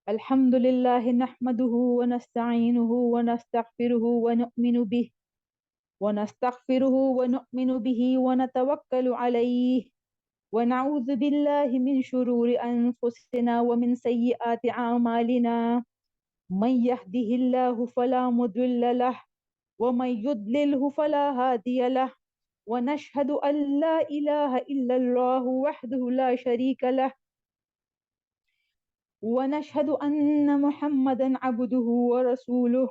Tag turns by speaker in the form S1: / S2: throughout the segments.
S1: الحمد لله نحمده ونستعينه ونؤمن به ونتوكل عليه ونعوذ بالله من شرور أنفسنا ومن سيئات أعمالنا. من يهده الله فلا مضل له ومن يضلله فلا هادي له ونشهد أن لا إله إلا الله وحده لا شريك له ونشهد أن محمدا عبده ورسوله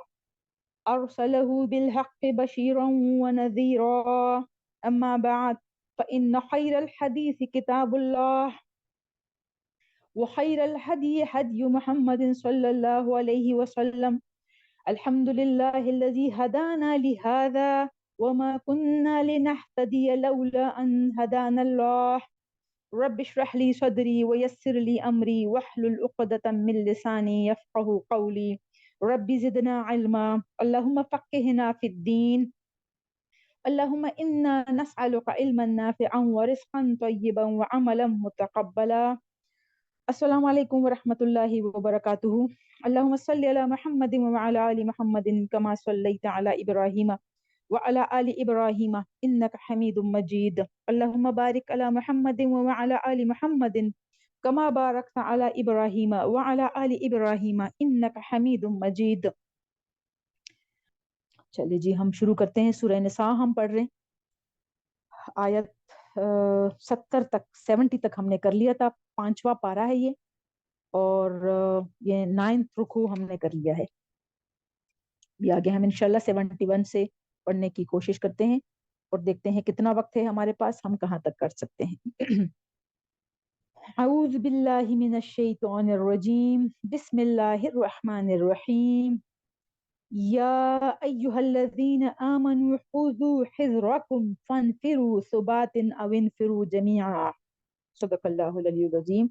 S1: أرسله بالحق بشيرا ونذيرا. أما بعد فإن خير الحديث كتاب الله وخير الهدي هدي محمد صلى الله عليه وسلم. الحمد لله الذي هدانا لهذا وما كنا لنهتدي لولا أن هدانا الله. رب اشرح لي صدري ويسر لي أمري واحلل عقدة من لساني يفقه قولي. رب زدنا علما اللهم فقهنا في الدين. اللهم إنا نسألك علما نافعا ورزقا طيبا وعملا متقبلا. السلام علیکم ورحمۃ اللہ وبرکاتہ. اللهم صل على محمد وعلى آل محمد كما صليت على إبراهيم وعلى آل إبراهيم إنك حميد مجيد. اللهم بارك على محمد وعلى آل محمد كما باركت على إبراهيم وعلى آل إبراهيم إنك حميد مجيد. چلیے جی ہم شروع کرتے ہیں. سورہ نساء ہم پڑھ رہے ہیں. آیت 70 تک 70 تک ہم نے کر لیا تھا. 5واں پارہ ہے یہ، اور یہ 9th رکوع ہم نے کر لیا ہے. یہ آگے ہم انشاءاللہ 71 سے پڑھنے کی کوشش کرتے ہیں اور دیکھتے ہیں کتنا وقت ہے ہمارے پاس، ہم کہاں تک کر سکتے ہیں. اعوذ باللہ من الشیطان الرجیم. بسم اللہ الرحمن الرحیم. یا ایہا الذین آمنوا خذوا حذرکم فانفروا ثبات او انفروا جمیعا. صدق اللہ العلی العظیم.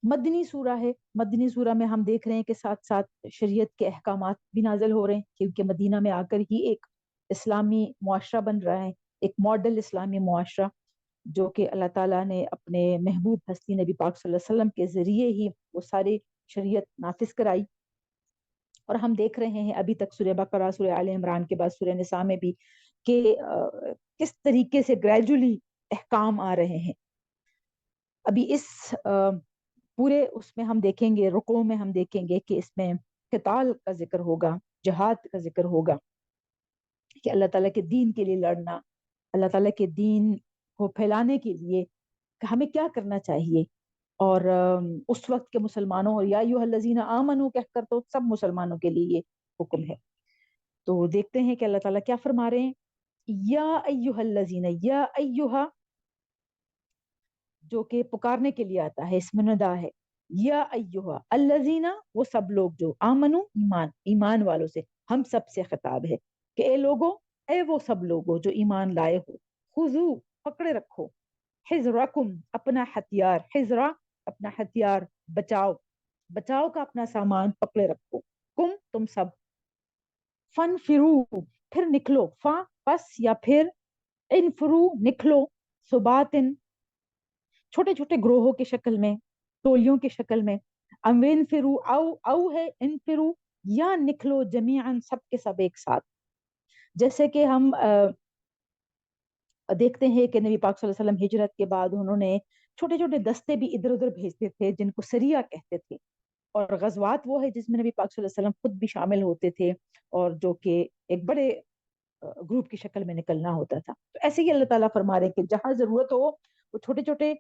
S1: مدنی سورہ ہے. مدنی سورہ میں ہم دیکھ رہے ہیں کہ ساتھ ساتھ شریعت کے احکامات بھی نازل ہو رہے ہیں، کیونکہ مدینہ میں آ کر ہی ایک اسلامی معاشرہ بن رہا ہے، ایک ماڈل اسلامی معاشرہ جو کہ اللہ تعالیٰ نے اپنے محبوب ہستی نبی پاک صلی اللہ علیہ وسلم کے ذریعے ہی وہ ساری شریعت نافذ کرائی. اور ہم دیکھ رہے ہیں ابھی تک سورہ بقرہ، سورہ آل عمران کے بعد سورہ نساء میں بھی کہ کس طریقے سے گریجولی احکام آ رہے ہیں. ابھی اس پورے اس میں ہم دیکھیں گے، رکوع میں ہم دیکھیں گے کہ اس میں قتال کا ذکر ہوگا، جہاد کا ذکر ہوگا، کہ اللہ تعالیٰ کے دین کے لیے لڑنا، اللہ تعالیٰ کے دین کو پھیلانے کے لیے ہمیں کیا کرنا چاہیے. اور اس وقت کے مسلمانوں، اور یا ایھا الذین آمنوا کہہ کر تو سب مسلمانوں کے لیے یہ حکم ہے. تو دیکھتے ہیں کہ اللہ تعالیٰ کیا فرما رہے ہیں. یا ایھا الذین، یا ایھا جو کہ پکارنے کے لیے آتا ہے، اسم ندا ہے. یا ایھا الذین، وہ سب لوگ جو آمنو، ایمان والوں سے، ہم سب سے خطاب ہے کہ اے لوگو، اے وہ سب لوگو جو ایمان لائے ہو. خذو، پکڑے رکھو. حذرکم، اپنا ہتھیار. حذرا، اپنا ہتھیار. بچاؤ کا اپنا سامان پکڑے رکھو. کم، تم سب. فنفرو، پھر نکلو. فا، پس یا پھر. انفرو، نکلو. ثباتن، چھوٹے چھوٹے گروہوں کی شکل میں، ٹولیوں کی شکل میں. انفرو، او ہے انفرو، یا نکلو. جمیعاً، سب کے سب ایک ساتھ. جیسے کہ ہم دیکھتے ہیں کہ نبی پاک صلی اللہ علیہ وسلم ہجرت کے بعد انہوں نے چھوٹے چھوٹے دستے بھی ادھر ادھر بھیجتے تھے، جن کو سریہ کہتے تھے. اور غزوات وہ ہے جس میں نبی پاک صلی اللہ علیہ وسلم خود بھی شامل ہوتے تھے، اور جو کہ ایک بڑے گروپ کی شکل میں نکلنا ہوتا تھا. تو ایسے ہی اللہ تعالیٰ فرما رہے ہیں کہ جہاں ضرورت ہو وہ چھوٹے چھوٹے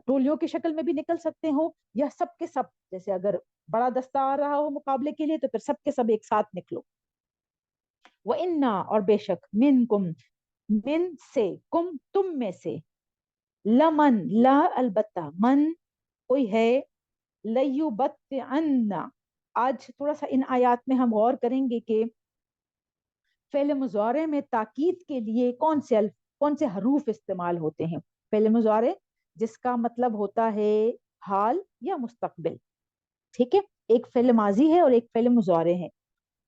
S1: ٹولیوں کی شکل میں بھی نکل سکتے ہو، یا سب کے سب، جیسے اگر بڑا دستہ آ رہا ہو مقابلے کے لیے تو پھر سب کے سب ایک ساتھ نکلو. وَإِنَّا، اور بے شک. مِنْكُمْ، من سے. کم، تم میں سے. لمن، لا البتہ. من، کوئی ہے. لیبطئن، آج تھوڑا سا ان آیات میں ہم غور کریں گے کہ فعل مضارع میں تاکید کے لیے کون سے حروف استعمال ہوتے ہیں. فعل مضارع جس کا مطلب ہوتا ہے حال یا مستقبل، ٹھیک ہے، ایک فعل ماضی ہے اور ایک فعل مضارع ہے.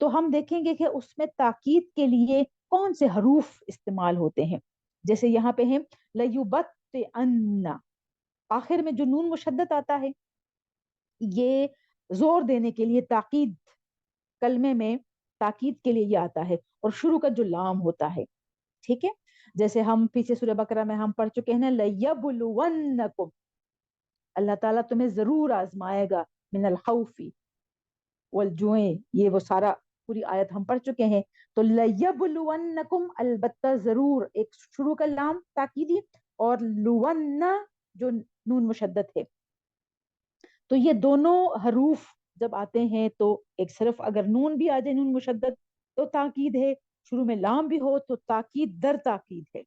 S1: تو ہم دیکھیں گے کہ اس میں تاکید کے لیے کون سے حروف استعمال ہوتے ہیں. جیسے یہاں پہ ہیں لیبطئن، آخر میں جو نون مشدد آتا ہے یہ زور دینے کے لیے تاکید، کلمے میں تاکید کے لیے یہ آتا ہے، اور شروع کا جو لام ہوتا ہے، ٹھیک ہے، جیسے ہم پیچھے سورہ بقرہ میں ہم پڑھ چکے ہیں لَيَبْلُوَنَّكُمْ، اللہ تعالیٰ تمہیں ضرور آزمائے گا، من الخوف والجوع، یہ وہ سارا پوری آیت ہم پڑھ چکے ہیں. تو لَيَبْلُوَنَّكُمْ، البتہ ضرور، ایک شروع کا لام تاکیدی، اور لُوَنَّ جو نون مشدد ہے. تو یہ دونوں حروف جب آتے ہیں تو ایک صرف اگر نون بھی آ جائے نون مشدد تو تاکید ہے، شروع میں لام بھی ہو تو تاکید در تاکید ہے.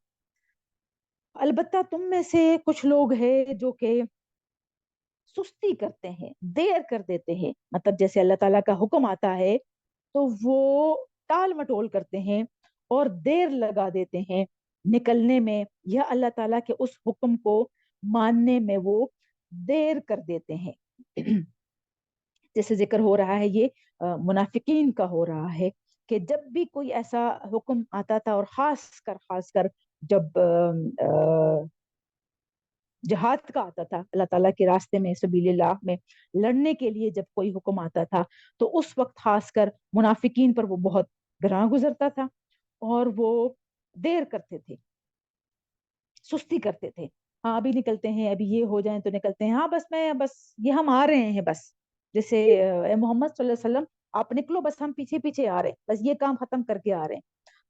S1: البتہ تم میں سے کچھ لوگ ہیں جو کہ سستی کرتے ہیں، دیر کر دیتے ہیں، مطلب جیسے اللہ تعالیٰ کا حکم آتا ہے تو وہ ٹال مٹول کرتے ہیں اور دیر لگا دیتے ہیں نکلنے میں، یا اللہ تعالیٰ کے اس حکم کو ماننے میں وہ دیر کر دیتے ہیں. جیسے ذکر ہو رہا ہے یہ منافقین کا ہو رہا ہے کہ جب بھی کوئی ایسا حکم آتا تھا، اور خاص کر جب جہاد کا آتا تھا، اللہ تعالیٰ کے راستے میں سبیل اللہ میں لڑنے کے لیے جب کوئی حکم آتا تھا تو اس وقت خاص کر منافقین پر وہ بہت گراں گزرتا تھا، اور وہ دیر کرتے تھے، سستی کرتے تھے. ہاں ابھی نکلتے ہیں، ابھی یہ ہو جائیں تو نکلتے ہیں، ہاں بس یہ ہم آ رہے ہیں، بس جیسے اے محمد صلی اللہ علیہ وسلم آپ نکلو، بس ہم پیچھے پیچھے آ رہے ہیں، بس یہ کام ختم کر کے آ رہے ہیں.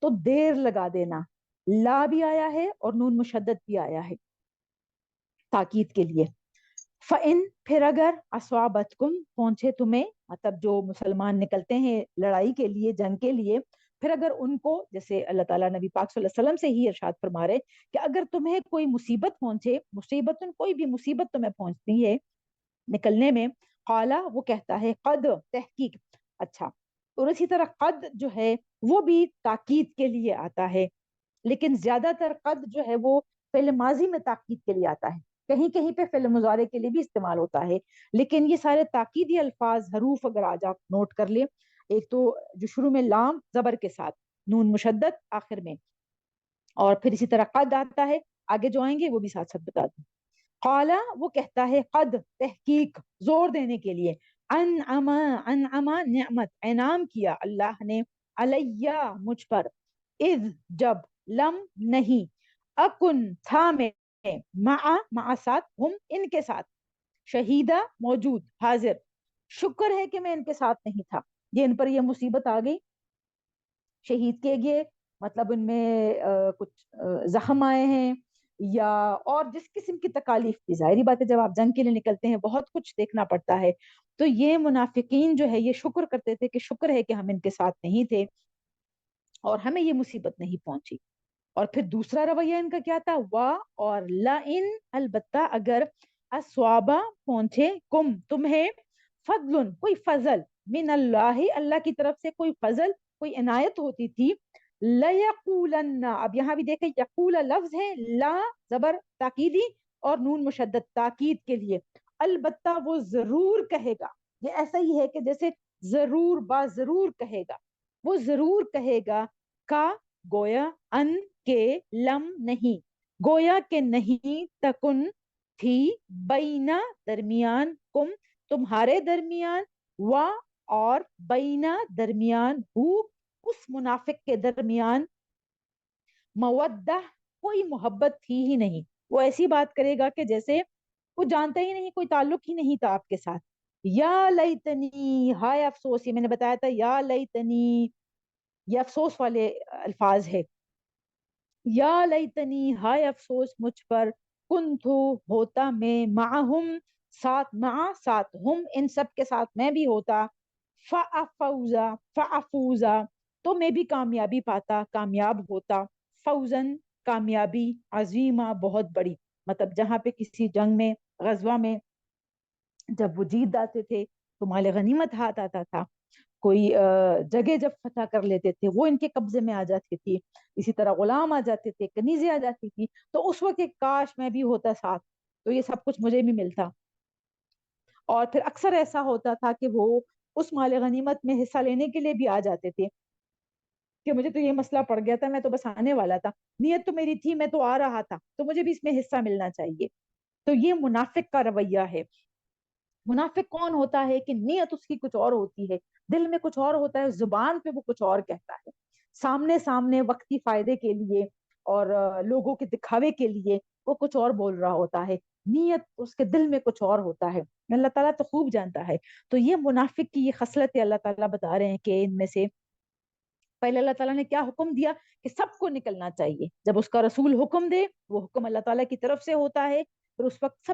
S1: تو دیر لگا دینا، لا بھی آیا ہے اور نون مشدد بھی آیا ہے تاکید کے لیے. فَإِن، پھر اگر، اصوابتکم، پہنچے تمہیں، مطلب جو مسلمان نکلتے ہیں لڑائی کے لیے، جنگ کے لیے، پھر اگر ان کو، جیسے اللہ تعالیٰ نبی پاک صلی اللہ علیہ وسلم سے ہی ارشاد فرما رہے کہ اگر تمہیں کوئی مصیبت پہنچے، کوئی بھی مصیبت تمہیں پہنچتی ہے نکلنے میں، قالا، وہ کہتا ہے، قد، تحقیق. اچھا، اور اسی طرح قد جو ہے وہ بھی تاکید کے لیے آتا ہے، لیکن زیادہ تر قد جو ہے وہ فعل ماضی میں تاکید کے لیے آتا ہے، کہیں کہیں پہ فعل مضارع کے لیے بھی استعمال ہوتا ہے، لیکن یہ سارے تاکیدی الفاظ، حروف اگر آج آپ نوٹ کر لیں، ایک تو جو شروع میں لام زبر کے ساتھ، نون مشدد آخر میں، اور پھر اسی طرح قد آتا ہے، آگے جو آئیں گے وہ بھی ساتھ ساتھ بتا دیں. قالا، وہ کہتا ہے، قد، تحقیق، زور دینے کے لیے، انعما نعمت، انعام کیا اللہ نے، علیہ، مجھ پر، اذ، جب، لم، نہیں، اکن، تھا میں، مع ساتھ، ہم، ان کے ساتھ، شہیدہ، موجود، حاضر، شکر ہے کہ میں ان کے ساتھ نہیں تھا، یہ ان پر یہ مصیبت آ گئی، شہید کے گئے، مطلب ان میں کچھ زخم آئے ہیں، یا اور جس قسم کی تکالیف کی، ظاہری بات ہے جب آپ جنگ کے لیے نکلتے ہیں بہت کچھ دیکھنا پڑتا ہے. تو یہ منافقین جو ہے یہ شکر کرتے تھے کہ شکر ہے کہ ہم ان کے ساتھ نہیں تھے اور ہمیں یہ مصیبت نہیں پہنچی. اور پھر دوسرا رویہ ان کا کیا تھا، وا، اور لا ان، البتہ اگر، اسوابا، پہنچے، کم، تمہیں، فضل، کوئی فضل، من اللہ، اللہ کی طرف سے کوئی فضل، کوئی عنایت ہوتی تھی، لَيَقُولَنَّ، اب یہاں بھی دیکھیں یقول لفظ ہے، لا زبر تاکیدی اور نون مشدد تاکید کے لیے، البتہ وہ ضرور کہے گا. یہ ایسا ہی ہے کہ جیسے ضرور، با ضرور کہے گا، وہ ضرور کہے گا، کا، گویا، ان کے، لم، نہیں، گویا کہ نہیں، تکن، تھی، بینا، درمیان، کم، تمہارے درمیان، و، اور، بینا، درمیان، ہو، اس منافق کے درمیان، مودہ، کوئی محبت تھی ہی نہیں. وہ ایسی بات کرے گا کہ جیسے وہ جانتا ہی نہیں، کوئی تعلق ہی نہیں تھا آپ کے ساتھ. یا لیتنی، ہائے افسوس، یہ میں نے بتایا تھا یا لیتنی، یہ افسوس والے الفاظ ہے. یا لیتنی، ہائے افسوس مجھ پر، کنتو، ہوتا میں، معہم، ساتھ، ساتھ، ہم، ان سب کے ساتھ میں بھی ہوتا، فافوزا، تو میں بھی کامیابی پاتا، کامیاب ہوتا، فوزن، کامیابی، عظیمہ، بہت بڑی. مطلب جہاں پہ کسی جنگ میں، غزوہ میں جب وہ جیت جاتے تھے تو مال غنیمت ہاتھ آتا تھا، کوئی جگہ جب فتح کر لیتے تھے وہ ان کے قبضے میں آ جاتی تھی، اسی طرح غلام آ جاتے تھے، کنیزیں آ جاتی تھی، تو اس وقت ایک کاش میں بھی ہوتا ساتھ تو یہ سب کچھ مجھے بھی ملتا. اور پھر اکثر ایسا ہوتا تھا کہ وہ اس مال غنیمت میں حصہ لینے کے لیے بھی آ جاتے تھے کہ مجھے تو یہ مسئلہ پڑ گیا تھا، میں تو بس آنے والا تھا، نیت تو میری تھی، میں تو آ رہا تھا، تو مجھے بھی اس میں حصہ ملنا چاہیے. تو یہ منافق کا رویہ ہے. منافق کون ہوتا ہے کہ نیت اس کی کچھ اور ہوتی ہے، دل میں کچھ اور ہوتا ہے، زبان پہ وہ کچھ اور کہتا ہے، سامنے سامنے وقتی فائدے کے لیے اور لوگوں کے دکھاوے کے لیے وہ کچھ اور بول رہا ہوتا ہے، نیت اس کے دل میں کچھ اور ہوتا ہے، اللہ تعالیٰ تو خوب جانتا ہے۔ تو یہ منافق کی یہ خصلت اللہ تعالیٰ بتا رہے ہیں کہ ان میں سے پہلے اللہ تعالیٰ نے کیا حکم دیا کہ سب کو نکلنا چاہیے، جب اس کا رسول حکم دے وہ حکم اللہ تعالیٰ کی طرف سے ہوتا ہے، پھر اس وقت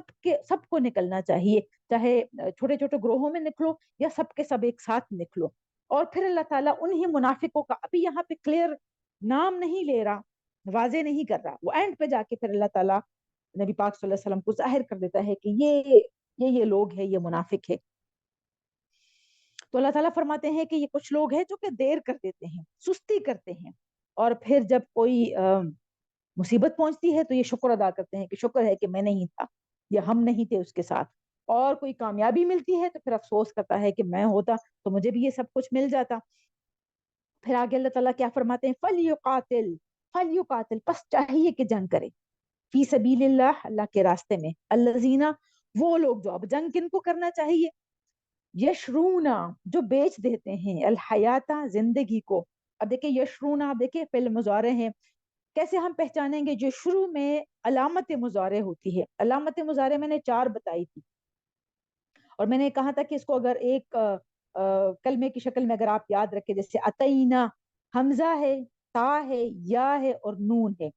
S1: سب کو نکلنا چاہیے، چاہے چھوٹے چھوٹے گروہوں میں نکلو یا سب کے سب ایک ساتھ نکلو۔ اور پھر اللہ تعالیٰ انہی منافقوں کا ابھی یہاں پہ کلیئر نام نہیں لے رہا، واضح نہیں کر رہا، وہ اینڈ پہ جا کے پھر اللہ تعالیٰ نبی پاک صلی اللہ علیہ وسلم کو ظاہر کر دیتا ہے کہ یہ لوگ ہیں، یہ منافق ہے۔ تو اللہ تعالیٰ فرماتے ہیں کہ یہ کچھ لوگ ہیں جو کہ دیر کر دیتے ہیں، سستی کرتے ہیں، اور پھر جب کوئی مصیبت پہنچتی ہے تو یہ شکر ادا کرتے ہیں کہ شکر ہے کہ میں نہیں تھا یا ہم نہیں تھے اس کے ساتھ، اور کوئی کامیابی ملتی ہے تو پھر افسوس کرتا ہے کہ میں ہوتا تو مجھے بھی یہ سب کچھ مل جاتا۔ پھر آگے اللہ تعالیٰ کیا فرماتے ہیں، فَلْيُقَاتِلْ فَلْيُقَاتِلْ، پس چاہیے کہ جنگ کرے، فی سبیل اللہ، اللہ کے راستے میں، الذین، وہ لوگ جو، اب جنگ کن کو کرنا چاہیے، یشرونا، جو بیچ دیتے ہیں، الحیاتہ، زندگی کو۔ اب دیکھیں یشرونا، اب دیکھیں فعل مضارع ہیں، کیسے ہم پہچانیں گے؟ جو شروع میں علامت مضارع ہوتی ہے، علامت مضارع میں نے 4 بتائی تھی، اور میں نے کہا تھا کہ اس کو اگر ایک کلمے کی شکل میں اگر آپ یاد رکھیں، جیسے اتینا، حمزہ ہے، تا ہے، یا ہے اور نون ہے،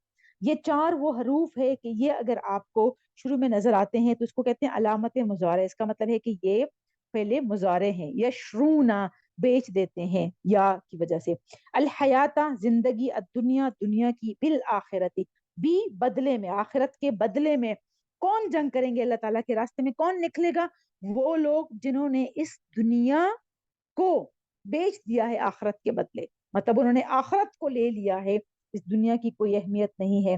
S1: یہ 4 وہ حروف ہے کہ یہ اگر آپ کو شروع میں نظر آتے ہیں تو اس کو کہتے ہیں علامت مضارع۔ اس کا مطلب ہے کہ یہ پہلے مضارع ہیں، یشرونا، بیچ دیتے ہیں یا کی وجہ سے، الحیاتہ، زندگی، الدنیا، دنیا کی، بالآخرتی، بھی بدلے میں، آخرت کے بدلے میں۔ کون جنگ کریں گے اللہ تعالیٰ کے راستے میں، کون نکلے گا؟ وہ لوگ جنہوں نے اس دنیا کو بیچ دیا ہے آخرت کے بدلے، مطلب انہوں نے آخرت کو لے لیا ہے، اس دنیا کی کوئی اہمیت نہیں ہے،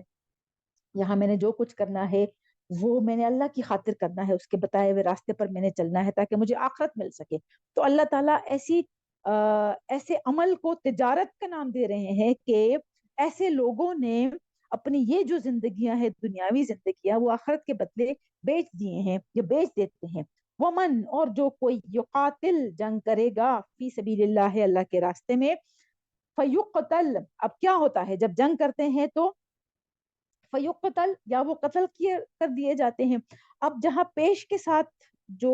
S1: یہاں میں نے جو کچھ کرنا ہے وہ میں نے اللہ کی خاطر کرنا ہے، اس کے بتائے ہوئے راستے پر میں نے چلنا ہے تاکہ مجھے آخرت مل سکے۔ تو اللہ تعالیٰ ایسے عمل کو تجارت کا نام دے رہے ہیں کہ ایسے لوگوں نے اپنی یہ جو زندگیاں ہیں، دنیاوی زندگیاں، وہ آخرت کے بدلے بیچ دیے ہیں یا بیچ دیتے ہیں۔ ومن، اور جو کوئی یقاتل، جنگ کرے گا، فی سبیل اللہ، اللہ کے راستے میں، فیقتل، اب کیا ہوتا ہے جب جنگ کرتے ہیں تو فیقتل، یا وہ قتل کر دیے جاتے ہیں۔ اب جہاں پیش کے ساتھ جو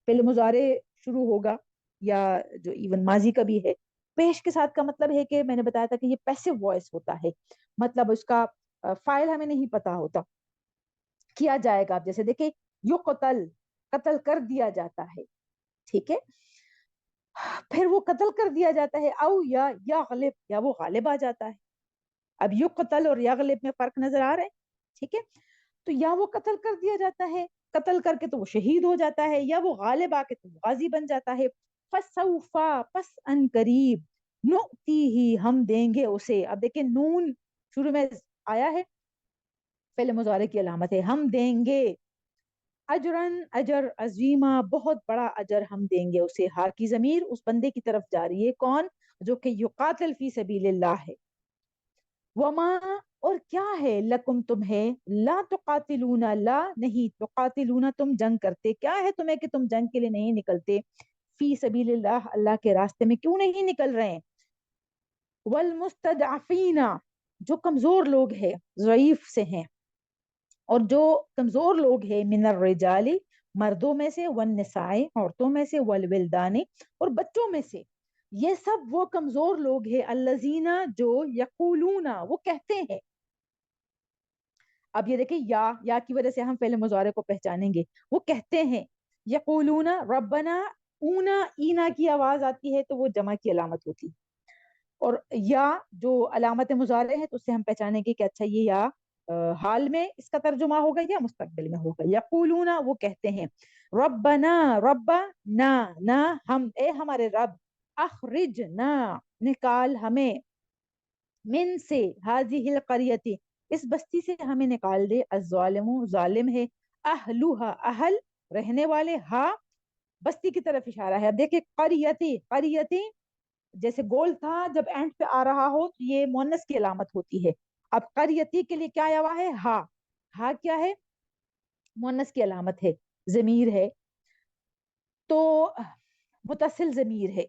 S1: فعل مضارع شروع ہوگا یا جو ایون ماضی کا بھی ہے، پیش کے ساتھ کا مطلب ہے کہ میں نے بتایا تھا کہ یہ پیسو وائس ہوتا ہے، مطلب اس کا فائل ہمیں نہیں پتا ہوتا، کیا جائے گا۔ جیسے دیکھیں یقتل، قتل کر دیا جاتا ہے، ٹھیک ہے، پھر وہ قتل کر دیا جاتا ہے، او یا غالب، یا وہ غالب آ جاتا ہے۔ اب یقتل اور یغلب میں فرق نظر آ رہا ہے، ٹھیک ہے، تو یا وہ قتل کر دیا جاتا ہے، قتل کر کے تو وہ شہید ہو جاتا ہے، یا وہ غالب آ کے تو غازی بن جاتا ہے۔ فسوفا، پس ان قریب، نؤتیہ، ہم دیں گے اسے۔ اب دیکھیں نون شروع میں آیا ہے، فعل مضارع کی علامت ہے، ہم دیں گے، اجرن، اجر، عظیمہ، بہت بڑا اجر ہم دیں گے اسے۔ ہا کی ضمیر اس بندے کی طرف جا رہی ہے، کون؟ جو کہ یقاتل فی سبیل اللہ ہے۔ وما، اور کیا ہے، لکم تمہیں، لا تقاتلون، لا نہیں، تقاتلون تم جنگ کرتے، کیا ہے تمہیں کہ تم جنگ کے لیے نہیں نکلتے، فی سبیل اللہ، اللہ کے راستے میں کیوں نہیں نکل رہے ہیں؟ والمستضعفین، جو کمزور لوگ ہیں، ضعیف سے ہیں، اور جو کمزور لوگ ہیں، من الرجال، مردوں میں سے، والنساء، عورتوں میں سے، والولدان، اور بچوں میں سے، یہ سب وہ کمزور لوگ ہیں، الذین، جو یقولون، وہ کہتے ہیں۔ اب یہ دیکھیں یا کی وجہ سے ہم فعل مضارع کو پہچانیں گے، وہ کہتے ہیں، یقولون ربنا، اونا، اینا کی آواز آتی ہے تو وہ جمع کی علامت ہوتی، اور یا جو علامت مضارع ہے تو اس سے ہم پہچانیں گے کہ اچھا یہ یا حال میں اس کا ترجمہ ہوگا یا مستقبل میں ہوگا۔ یقولون، وہ کہتے ہیں، ربنا، ربا، نہ ہم، اے ہمارے رب، اخرجنا، نکال ہمیں، من سے، ہذہ القریتی، اس بستی سے ہمیں نکال دے، الظالم، ظالم ہے، اہلوہا، اہل، رہنے والے، ہا بستی کی طرف اشارہ ہے۔ اب دیکھیں قریتی، قریتی جیسے گول تھا جب اینڈ پہ آ رہا ہو تو یہ مؤنث کی علامت ہوتی ہے، اب قریتی کے لیے کیا آیا ہے، ہا کیا ہے، مؤنث کی علامت ہے، ضمیر ہے۔ تو متصل ضمیر ہے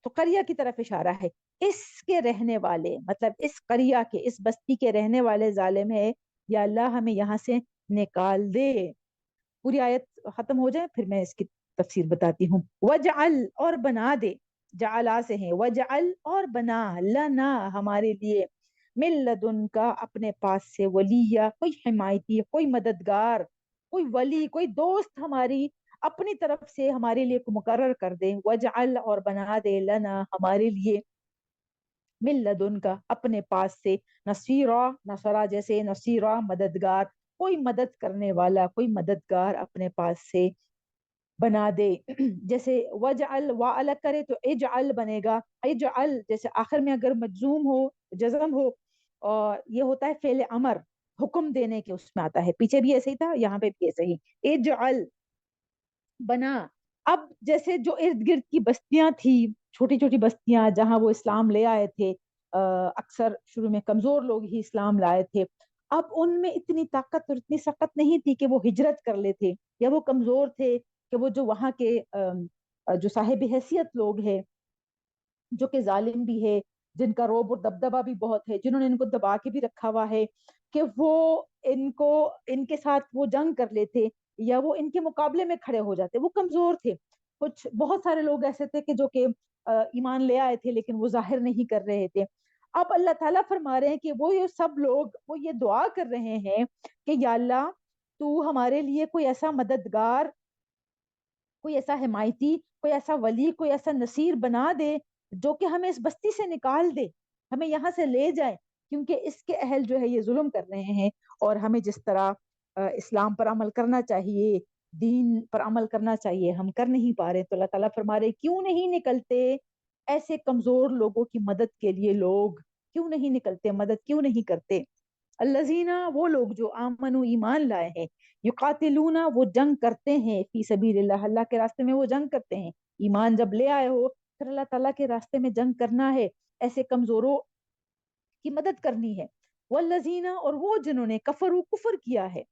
S1: تو قریہ کی طرف اشارہ ہے. اس کے رہنے والے مطلب اس قریہ کے اس بستی کے رہنے والے ظالم ہے، یا اللہ ہمیں یہاں سے نکال دے. پوری آیت ختم ہو جائے پھر میں اس کی تفسیر بتاتی ہوں. وجعل اور بنا دے، جعلا سے ہیں، وجعل اور بنا، لنا ہمارے لیے، من لدن کا اپنے پاس سے، ولیہ کوئی حمایتی، کوئی مددگار، کوئی ولی، کوئی دوست ہماری اپنی طرف سے ہمارے لیے مقرر کر دے. وجعل اور بنا دے، لنا ہمارے لیے، من لدن کا اپنے پاس سے، نصیرا نصرا جیسے نصیرا مددگار، کوئی مدد کرنے والا، کوئی مددگار اپنے پاس سے بنا دے. جیسے وجعل وعل کرے تو اجعل بنے گا، اجعل جیسے آخر میں اگر مجزوم ہو، جزم ہو، اور یہ ہوتا ہے فعل امر، حکم دینے کے اس میں آتا ہے. پیچھے بھی ایسے ہی تھا، یہاں پہ بھی ایسے ہی، اجعل بنا. اب جیسے جو ارد گرد کی بستیاں تھی، چھوٹی چھوٹی بستیاں جہاں وہ اسلام لے آئے تھے، اکثر شروع میں کمزور لوگ ہی اسلام لائے تھے. اب ان میں اتنی طاقت اور اتنی سخت نہیں تھی کہ وہ ہجرت کر لیتے، یا وہ کمزور تھے کہ وہ جو وہاں کے جو صاحب حیثیت لوگ ہیں، جو کہ ظالم بھی ہے، جن کا روب اور دبدبہ بھی بہت ہے، جنہوں نے ان کو دبا کے بھی رکھا ہوا ہے، کہ وہ ان کے ساتھ وہ جنگ کر لیتے یا وہ ان کے مقابلے میں کھڑے ہو جاتے. وہ کمزور تھے. کچھ بہت سارے لوگ ایسے تھے کہ جو کہ ایمان لے آئے تھے لیکن وہ ظاہر نہیں کر رہے تھے. اب اللہ تعالیٰ فرما رہے ہیں کہ وہ یہ سب لوگ وہ یہ دعا کر رہے ہیں کہ یا اللہ تو ہمارے لیے کوئی ایسا مددگار، کوئی ایسا حمایتی، کوئی ایسا ولی، کوئی ایسا نصیر بنا دے جو کہ ہمیں اس بستی سے نکال دے، ہمیں یہاں سے لے جائے، کیونکہ اس کے اہل جو ہے یہ ظلم کر رہے ہیں، اور ہمیں جس طرح اسلام پر عمل کرنا چاہیے، دین پر عمل کرنا چاہیے، ہم کر نہیں پا رہے. تو اللہ تعالیٰ فرما رہے کیوں نہیں نکلتے ایسے کمزور لوگوں کی مدد کے لیے، لوگ کیوں نہیں نکلتے، مدد کیوں نہیں کرتے. الذین وہ لوگ جو آمنوا ایمان لائے ہیں، یقاتلون وہ جنگ کرتے ہیں، فی سبیل اللہ اللہ کے راستے میں وہ جنگ کرتے ہیں. ایمان جب لے آئے ہو پھر اللہ تعالیٰ کے راستے میں جنگ کرنا ہے، ایسے کمزوروں کی مدد کرنی ہے. والذین اور وہ جنہوں نے کفروا کفر کیا ہے،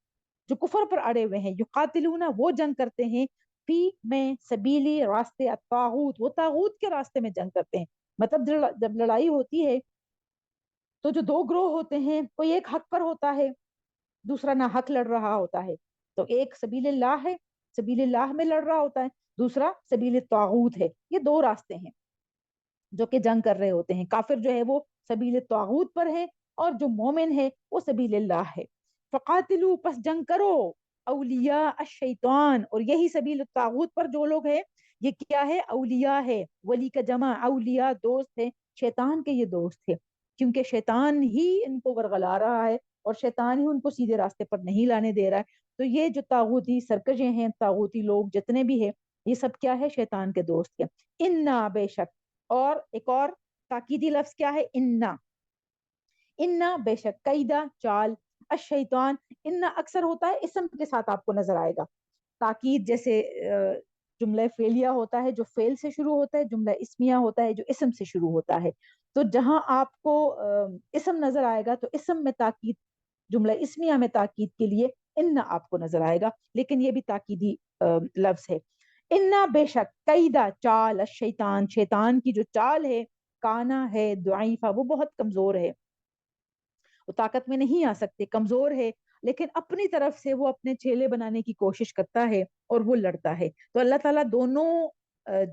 S1: جو کفر پر اڑے ہوئے ہیں، یقاتلون وہ جنگ کرتے ہیں، فی میں سبیلی راستے، الطاغوت وہ طاغوت کے راستے میں جنگ کرتے ہیں. مطلب جب لڑائی ہوتی ہے تو جو دو گروہ ہوتے ہیں، کوئی ایک حق پر ہوتا ہے، دوسرا نہ حق لڑ رہا ہوتا ہے. تو ایک سبیل اللہ ہے، سبیل اللہ میں لڑ رہا ہوتا ہے، دوسرا سبیل طاغوت ہے. یہ دو راستے ہیں جو کہ جنگ کر رہے ہوتے ہیں. کافر جو ہے وہ سبیل طاغوت پر ہے، اور جو مومن ہے وہ سبیل اللہ ہے. فقاتلو پس جنگ کرو، اولیاء الشیطان اور یہی سبیل الطاغوت پر جو لوگ ہیں یہ کیا ہے، اولیاء ہے. ولی کا جمع اولیاء دوست ہے، شیطان کے یہ دوست ہے، کیونکہ شیطان ہی ان کو ورغلا رہا ہے اور شیطان ہی ان کو سیدھے راستے پر نہیں لانے دے رہا ہے. تو یہ جو طاغوتی سرکشیں ہیں، طاغوتی لوگ جتنے بھی ہیں، یہ سب کیا ہے، شیطان کے دوست ہیں. انا بے شک، اور ایک اور تاکیدی لفظ کیا ہے، انا، انا بے شک، قیدا چال، الشیطان انا اکثر ہوتا ہے اسم کے ساتھ آپ کو نظر آئے گا. تاکید جیسے جملہ فعلیہ ہوتا ہے جو فعل سے شروع ہوتا ہے، جملہ اسمیہ ہوتا ہے جو اسم سے شروع ہوتا ہے. تو جہاں آپ کو اسم نظر آئے گا تو اسم میں تاکید، جملہ اسمیہ میں تاکید کے لیے ان آپ کو نظر آئے گا، لیکن یہ بھی تاکیدی لفظ ہے. انا بے شک، قیدا چال، الشیطان شیطان کی جو چال ہے، کانا ہے ضعیفہ وہ بہت کمزور ہے، وہ طاقت میں نہیں آ سکتے، کمزور ہے، لیکن اپنی طرف سے وہ اپنے چیلے بنانے کی کوشش کرتا ہے اور وہ لڑتا ہے. تو اللہ تعالیٰ دونوں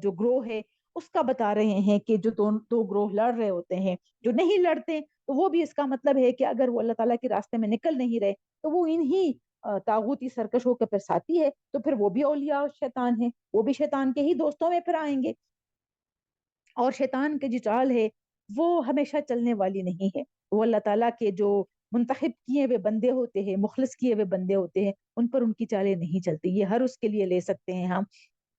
S1: جو گروہ ہے اس کا بتا رہے ہیں کہ جو دو گروہ لڑ رہے ہوتے ہیں، جو نہیں لڑتے تو وہ بھی اس کا مطلب ہے کہ اگر وہ اللہ تعالیٰ کے راستے میں نکل نہیں رہے تو وہ انہی طاغوتی سرکشوں کے پھر ساتھی ہے، تو پھر وہ بھی اولیاء شیطان ہے، وہ بھی شیطان کے ہی دوستوں میں پھر آئیں گے. اور شیطان کے جو چال ہے وہ ہمیشہ چلنے والی نہیں ہے. وہ اللہ تعالیٰ کے جو منتخب کیے ہوئے بندے ہوتے ہیں، مخلص کیے ہوئے بندے ہوتے ہیں، ان پر ان کی چالیں نہیں چلتی. یہ ہر اس کے لیے لے سکتے ہیں ہم.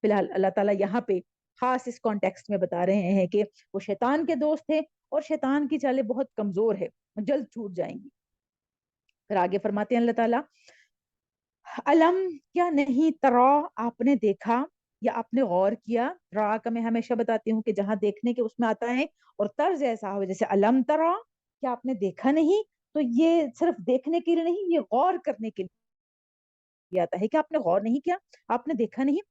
S1: فی الحال اللہ تعالیٰ یہاں پہ خاص اس کانٹیکسٹ میں بتا رہے ہیں کہ وہ شیطان کے دوست ہے اور شیطان کی چالیں بہت کمزور ہے، جلد چھوٹ جائیں گی. پھر آگے فرماتے ہیں اللہ تعالیٰ، علم کیا نہیں، ترا آپ نے دیکھا یا آپ نے غور کیا. را کا میں ہمیشہ بتاتی ہوں کہ جہاں دیکھنے کے اس میں آتا ہے اور طرز ایسا ہو جیسے علم ترا، کیا آپ نے دیکھا نہیں، تو یہ صرف دیکھنے کے لیے نہیں، یہ غور کرنے کے لیے آتا ہے کہ آپ نے غور نہیں کیا، آپ نے دیکھا نہیں.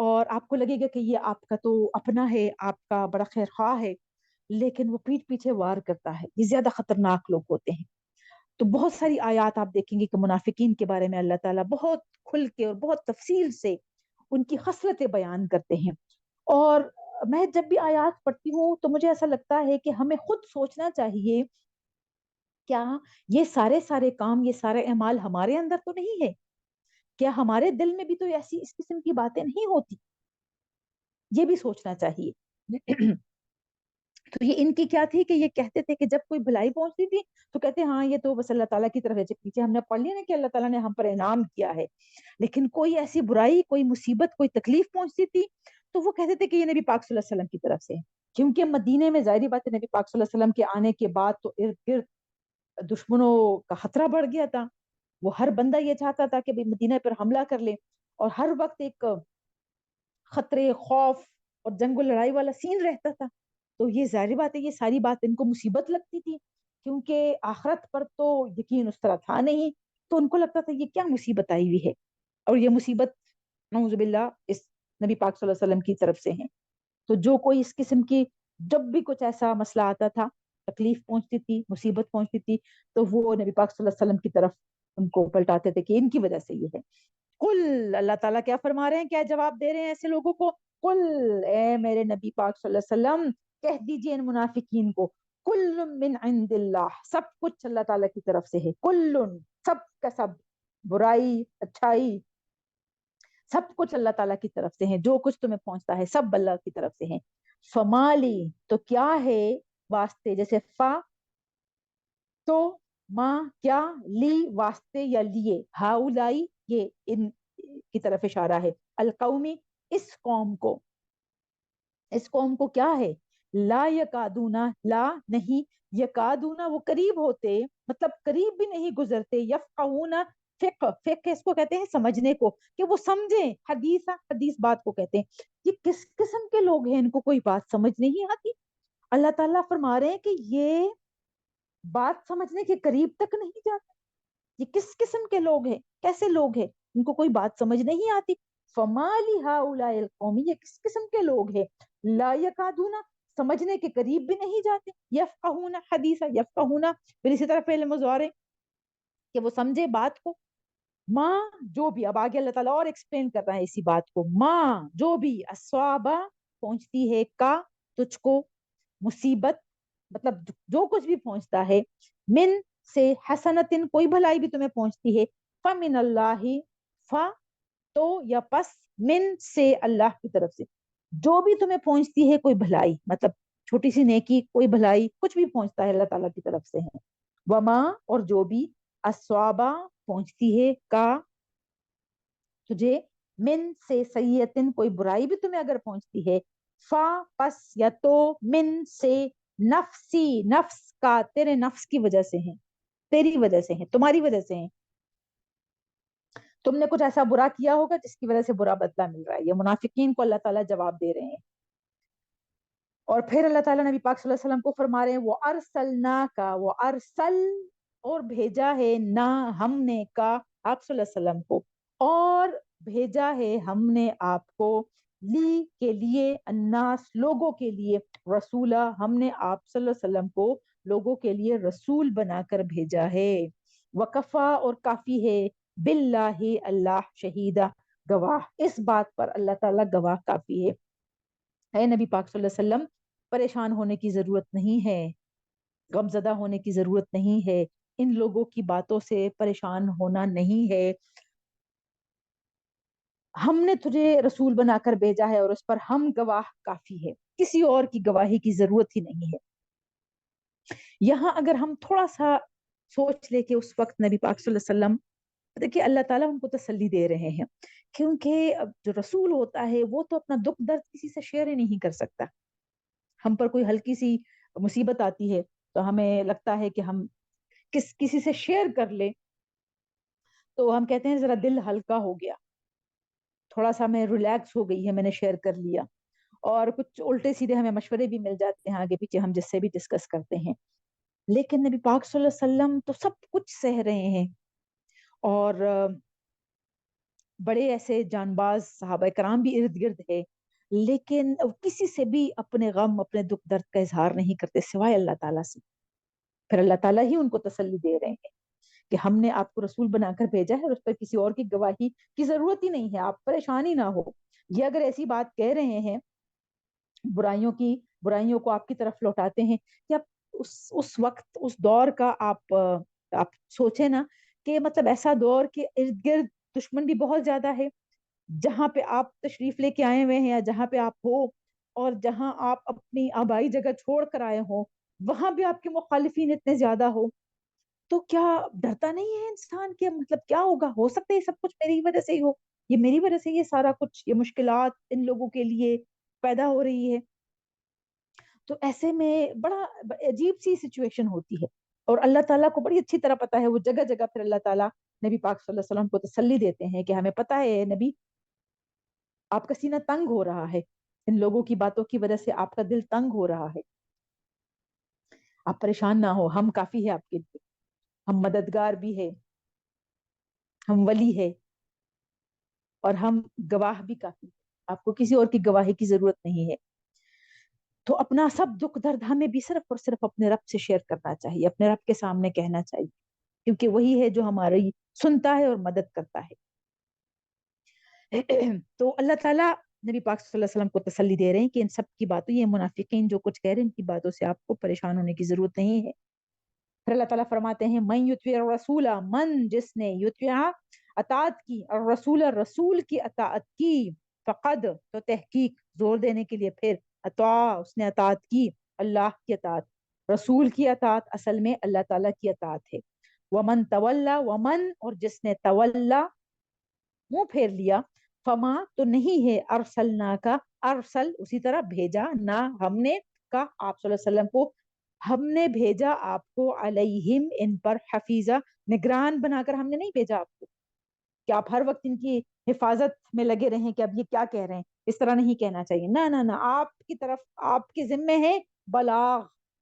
S1: اور آپ کو لگے گا کہ یہ آپ کا تو اپنا ہے، آپ کا بڑا خیر خواہ ہے، لیکن وہ پیٹھ پیچھے وار کرتا ہے. یہ زیادہ خطرناک لوگ ہوتے ہیں. تو بہت ساری آیات آپ دیکھیں گے کہ منافقین کے بارے میں اللہ تعالیٰ بہت کھل کے اور بہت تفصیل سے ان کی خصلتیں بیان کرتے ہیں. اور میں جب بھی آیات پڑھتی ہوں تو مجھے ایسا لگتا ہے کہ ہمیں خود سوچنا چاہیے، کیا یہ سارے سارے کام، یہ سارے اعمال ہمارے اندر تو نہیں ہے؟ کیا ہمارے دل میں بھی تو ایسی اس قسم کی باتیں نہیں ہوتی؟ یہ بھی سوچنا چاہیے. تو یہ ان کی کیا تھی کہ یہ کہتے تھے کہ جب کوئی بھلائی پہنچتی تھی تو کہتے ہاں یہ تو بس اللہ تعالیٰ کی طرف ہے. پیچھے ہم نے پڑھ لیا نا کہ اللہ تعالیٰ نے ہم پر انعام کیا ہے. لیکن کوئی ایسی برائی، کوئی مصیبت، کوئی تکلیف پہنچتی تھی تو وہ کہتے تھے کہ یہ نبی پاک صلی اللہ علیہ وسلم کی طرف سے ہے. کیونکہ مدینے میں ظاہری بات ہے نبی پاک صلی اللہ علیہ وسلم کے آنے کے بعد تو ارد گرد دشمنوں کا خطرہ بڑھ گیا تھا. وہ ہر بندہ یہ چاہتا تھا کہ مدینہ پر حملہ کر لے، اور ہر وقت ایک خطرے، خوف اور جنگ و لڑائی والا سین رہتا تھا. تو یہ ظاہری بات ہے، یہ ساری بات ان کو مصیبت لگتی تھی، کیونکہ آخرت پر تو یقین اس طرح تھا نہیں. تو ان کو لگتا تھا یہ کیا مصیبت آئی ہوئی ہے، اور یہ مصیبت نعوذ باللہ اس نبی پاک صلی اللہ علیہ وسلم کی طرف سے ہے. تو جو کوئی اس قسم کی، جب بھی کچھ ایسا مسئلہ آتا تھا، تکلیف پہنچتی تھی، مصیبت پہنچتی تھی، تو وہ نبی پاک صلی اللہ علیہ وسلم کی طرف ان کو پلٹاتے تھے کہ ان کی وجہ سے یہ ہے. کل اللہ تعالیٰ کیا فرما رہے ہیں، کیا جواب دے رہے ہیں ایسے لوگوں کو؟ کل اے میرے نبی پاک صلی اللہ علیہ وسلم کہہ دیجئے ان منافقین کو، کل من عند اللہ، سب کچھ اللہ تعالیٰ کی طرف سے ہے. کل، سب کا سب، برائی اچھائی سب کچھ اللہ تعالیٰ کی طرف سے ہے. جو کچھ تمہیں پہنچتا ہے سب اللہ کی طرف سے ہے. فمالی، تو کیا ہے واسطے، جیسے فا تو، ماں کیا، لی واسطے یا لیے، ہاؤلائی یہ ان کی طرف اشارہ ہے، القومی اس قوم کو. اس قوم کو کیا ہے، لا یکادونا، لا نہیں، یکادونا وہ قریب ہوتے، مطلب قریب بھی نہیں گزرتے، یفقہونا، فقہ، فقہ اس کو کہتے ہیں سمجھنے کو، کہ وہ سمجھیں، حدیث، حدیث بات کو کہتے ہیں. یہ کس قسم کے لوگ ہیں، ان کو کوئی بات سمجھ نہیں آتی؟ اللہ تعالیٰ فرما رہے ہیں کہ یہ بات سمجھنے کے قریب تک نہیں جاتے. یہ کس قسم کے لوگ ہیں، کیسے لوگ ہیں، ان کو کوئی بات سمجھ نہیں آتی. فمالی ہؤلاء القوم، یہ کس قسم کے لوگ ہیں، لا یکادون، سمجھنے کے قریب بھی نہیں جاتے، یفقہون حدیثا، یفقہون پھر اسی طرح فعل مضارع کہ وہ سمجھے بات کو. ماں جو بھی، اب آگے اللہ تعالیٰ اور ایکسپلین کر رہا ہے اسی بات کو، ماں جو بھی، اسوابا پہنچتی ہے، کا تجھ کو، مصیبت مطلب جو کچھ بھی پہنچتا ہے، من سے، حسنتن کوئی بھلائی بھی تمہیں پہنچتی ہے، فمن اللہ، فا تو یا پس، من سے اللہ کی طرف سے. جو بھی تمہیں پہنچتی ہے کوئی بھلائی، مطلب چھوٹی سی نیکی، کوئی بھلائی، کچھ بھی پہنچتا ہے اللہ تعالیٰ کی طرف سے ہے. وما اور جو بھی، اسوابا پہنچتی ہے، کا تجھے، من سے سیئتن کوئی برائی بھی تمہیں اگر پہنچتی ہے، فا پس یا تو، من سے نفسی، نفس کا، تیرے نفس کی وجہ سے ہیں، تیری وجہ سے ہیں، تمہاری وجہ سے ہیں. تم نے کچھ ایسا برا کیا ہوگا جس کی وجہ سے برا بدلہ مل رہا ہے. یہ منافقین کو اللہ تعالیٰ جواب دے رہے ہیں. اور پھر اللہ تعالیٰ نبی پاک صلی اللہ علیہ وسلم کو فرما رہے ہیں، وہ ارسلنا کا، وہ ارسل اور بھیجا ہے، نہ ہم نے، کا آپ صلی اللہ علیہ وسلم کو، اور بھیجا ہے ہم نے آپ کو، لی کے لیے، الناس لوگوں کے لیے، رسولہ ہم نے آپ صلی اللہ علیہ وسلم کو لوگوں کے لیے رسول بنا کر بھیجا ہے. وکفا اور کافی ہے، باللہ اللہ، شہیدہ گواہ، اس بات پر اللہ تعالیٰ گواہ کافی ہے. اے نبی پاک صلی اللہ علیہ وسلم پریشان ہونے کی ضرورت نہیں ہے، غم زدہ ہونے کی ضرورت نہیں ہے، ان لوگوں کی باتوں سے پریشان ہونا نہیں ہے. ہم نے تجھے رسول بنا کر بھیجا ہے اور اس پر ہم گواہ کافی ہے، کسی اور کی گواہی کی ضرورت ہی نہیں ہے. یہاں اگر ہم تھوڑا سا سوچ لے کہ اس وقت نبی پاک صلی اللہ علیہ وسلم، دیکھیے اللہ تعالیٰ ان کو تسلی دے رہے ہیں، کیونکہ جو رسول ہوتا ہے وہ تو اپنا دکھ درد کسی سے شیئر ہی نہیں کر سکتا. ہم پر کوئی ہلکی سی مصیبت آتی ہے تو ہمیں لگتا ہے کہ ہم کسی سے شیئر کر لیں تو ہم کہتے ہیں ذرا دل ہلکا ہو گیا، تھوڑا سا میں ریلیکس ہو گئی ہے، میں نے شیئر کر لیا. اور کچھ الٹے سیدھے ہمیں مشورے بھی مل جاتے ہیں آگے پیچھے ہم جس سے بھی ڈسکس کرتے ہیں. لیکن نبی پاک صلی اللہ علیہ وسلم تو سب کچھ سہ رہے ہیں، اور بڑے ایسے جانباز صحابہ کرام بھی ارد گرد ہے، لیکن کسی سے بھی اپنے غم اپنے دکھ درد کا اظہار نہیں کرتے سوائے اللہ تعالیٰ سے. پھر اللہ تعالیٰ ہی ان کو تسلی دے رہے ہیں کہ ہم نے آپ کو رسول بنا کر بھیجا ہے اور اس پر کسی اور کی گواہی کی ضرورت ہی نہیں ہے، آپ پریشان ہی نہ ہو. یہ اگر ایسی بات کہہ رہے ہیں، برائیوں کو آپ کی طرف لوٹاتے ہیں، کہ آپ اس وقت اس دور کا آپ سوچیں نا، کہ مطلب ایسا دور کہ ارد گرد دشمن بھی بہت زیادہ ہے، جہاں پہ آپ تشریف لے کے آئے ہوئے ہیں یا جہاں پہ آپ ہو، اور جہاں آپ اپنی آبائی جگہ چھوڑ کر آئے ہو وہاں بھی آپ کے مخالفین اتنے زیادہ ہو، تو کیا ڈرتا نہیں ہے انسان؟ کہ مطلب کیا ہوگا، ہو سکتا ہے یہ سب کچھ میری وجہ سے ہی ہو، یہ میری وجہ سے یہ سارا کچھ، یہ مشکلات ان لوگوں کے لیے پیدا ہو رہی ہے. تو ایسے میں بڑا عجیب سی سچویشن ہوتی ہے، اور اللہ تعالیٰ کو بڑی اچھی طرح پتا ہے، وہ جگہ جگہ پھر اللہ تعالیٰ نبی پاک صلی اللہ علیہ وسلم کو تسلی دیتے ہیں کہ ہمیں پتا ہے نبی، آپ کا سینہ تنگ ہو رہا ہے، ان لوگوں کی باتوں کی وجہ سے آپ کا دل تنگ ہو رہا ہے، آپ پریشان نہ ہو، ہم کافی ہے آپ کے لیے، ہم مددگار بھی ہے، ہم ولی ہے، اور ہم گواہ بھی کافی ہے، آپ کو کسی اور کی گواہی کی ضرورت نہیں ہے. تو اپنا سب دکھ درد ہمیں بھی صرف اور صرف اپنے رب سے شیئر کرنا چاہیے، اپنے رب کے سامنے کہنا چاہیے، کیونکہ وہی ہے جو ہماری سنتا ہے اور مدد کرتا ہے. تو اللہ تعالیٰ نبی پاک صلی اللہ علیہ وسلم کو تسلی دے رہے ہیں کہ ان سب کی باتوں، یہ منافقین جو کچھ کہہ رہے ہیں، ان کی باتوں سے آپ کو پریشان ہونے کی ضرورت نہیں ہے. پھر اللہ تعالیٰ فرماتے ہیں من یطیع الرسول، من جس نے یطیع اطاعت کی، اور رسول رسول کی اطاعت کی، فقد تو تحقیق، زور دینے کے لیے پھر اطاع، اس نے اطاعت کی، اللہ کی اطاعت، رسول کی اطاعت اصل میں اللہ تعالیٰ کی اطاعت ہے. ومن تولا، ومن اور جس نے تولا منہ پھیر لیا، فما تو نہیں ہے ارسلنا کا، ارسل اسی طرح بھیجا، نہ ہم نے کا آپ صلی اللہ علیہ وسلم کو، ہم نے بھیجا آپ کو علیہم ان پر حفیظہ، نگران بنا کر ہم نے نہیں بھیجا آپ کو کہ آپ ہر وقت ان کی حفاظت میں لگے رہیں کہ اب یہ کیا کہہ رہے ہیں. اس طرح نہیں کہنا چاہیے، نہ نہ نہ، آپ کی طرف، آپ کے ذمے ہے بلاغ،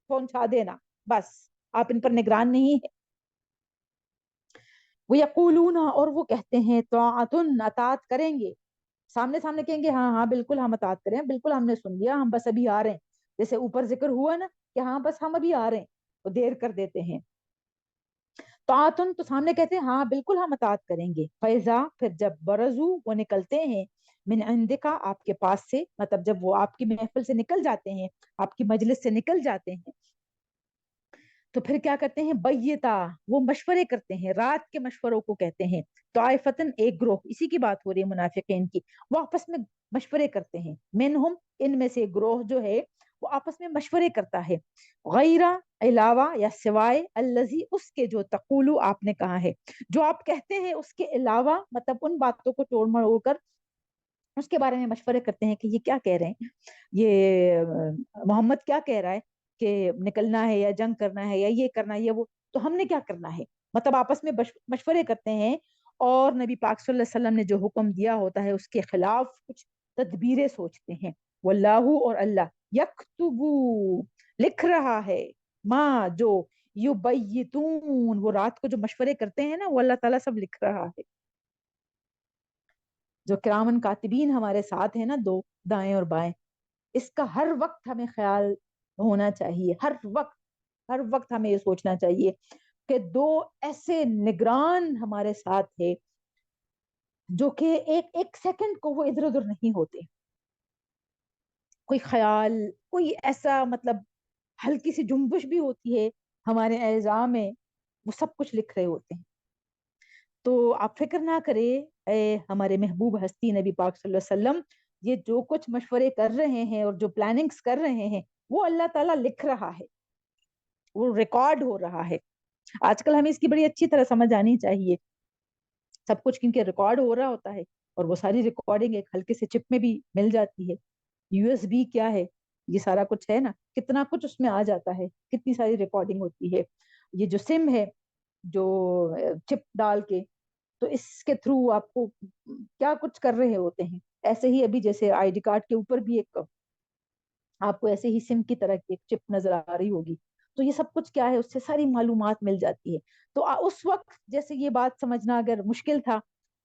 S1: پہنچا دینا، بس آپ ان پر نگران نہیں ہے. وہ یقولون، اور وہ کہتے ہیں طاعتن، اطاعت کریں گے، سامنے سامنے کہیں گے ہاں ہاں بالکل ہم اطاعت کریں، بالکل ہم نے سن لیا، ہم بس ابھی آ رہے ہیں، جیسے اوپر ذکر ہوا نا کہ ہاں بس ہم ابھی آ رہے ہیں، وہ دیر کر دیتے ہیں. طاعتن تو سامنے کہتے ہیں ہاں بالکل ہم اطاعت کریں گے، فیضا پھر جب برزو وہ نکلتے ہیں، من عندکا آپ کے پاس سے، مطلب جب وہ آپ کی محفل سے نکل جاتے ہیں، آپ کی مجلس سے نکل جاتے ہیں، تو پھر کیا کرتے ہیں، بیتا وہ مشورے کرتے ہیں، رات کے مشوروں کو کہتے ہیں. طائفتن ایک گروہ، اسی کی بات ہو رہی ہے منافقین کی، وہ آپس میں مشورے کرتے ہیں، منہم ان میں سے گروہ جو ہے وہ آپس میں مشورے کرتا ہے، غیر علاوہ یا سوائے، الذی اس کے جو تقولو آپ نے کہا ہے، جو آپ کہتے ہیں اس کے علاوہ، مطلب ان باتوں کو توڑ مڑوڑ کر اس کے بارے میں مشورے کرتے ہیں کہ یہ کیا کہہ رہے ہیں، یہ محمد کیا کہہ رہا ہے کہ نکلنا ہے یا جنگ کرنا ہے یا یہ کرنا ہے یا وہ، تو ہم نے کیا کرنا ہے، مطلب آپس میں مشورے کرتے ہیں، اور نبی پاک صلی اللہ علیہ وسلم نے جو حکم دیا ہوتا ہے اس کے خلاف کچھ تدبیریں سوچتے ہیں. واللہ اور اللہ، یکتبو لکھ رہا ہے، ماں جو یبیتون وہ رات کو جو مشورے کرتے ہیں نا، وہ اللہ تعالیٰ سب لکھ رہا ہے. جو کرامن کاتبین ہمارے ساتھ ہیں نا، دو دائیں اور بائیں، اس کا ہر وقت ہمیں خیال ہونا چاہیے، ہر وقت ہمیں یہ سوچنا چاہیے کہ دو ایسے نگران ہمارے ساتھ ہے جو کہ ایک ایک سیکنڈ کو وہ ادھر ادھر نہیں ہوتے، کوئی خیال، کوئی ایسا مطلب ہلکی سی جنبش بھی ہوتی ہے ہمارے اعضاء میں، وہ سب کچھ لکھ رہے ہوتے ہیں. تو آپ فکر نہ کرے اے ہمارے محبوب ہستی نبی پاک صلی اللہ علیہ وسلم، یہ جو کچھ مشورے کر رہے ہیں اور جو پلاننگز کر رہے ہیں وہ اللہ تعالیٰ لکھ رہا ہے، وہ ریکارڈ ہو رہا ہے. آج کل ہمیں اس کی بڑی اچھی طرح سمجھ آنی چاہیے، سب کچھ کیونکہ ریکارڈ ہو رہا ہوتا ہے، اور وہ ساری ریکارڈنگ ایک ہلکے سے چپ میں بھی مل جاتی ہے. یو ایس بی کیا ہے، یہ سارا کچھ ہے نا، کتنا کچھ اس میں آ جاتا ہے، کتنی ساری ریکارڈنگ ہوتی ہے. یہ جو سم ہے، جو چپ ڈال کے، تو اس کے تھرو آپ کو کیا کچھ کر رہے ہوتے ہیں. ایسے ہی ابھی جیسے آئی ڈی کارڈ کے اوپر بھی ایک آپ کو ایسے ہی سم کی طرح کی ایک چپ نظر آ رہی ہوگی، تو یہ سب کچھ کیا ہے، اس سے ساری معلومات مل جاتی ہے. تو اس وقت جیسے یہ بات سمجھنا اگر مشکل تھا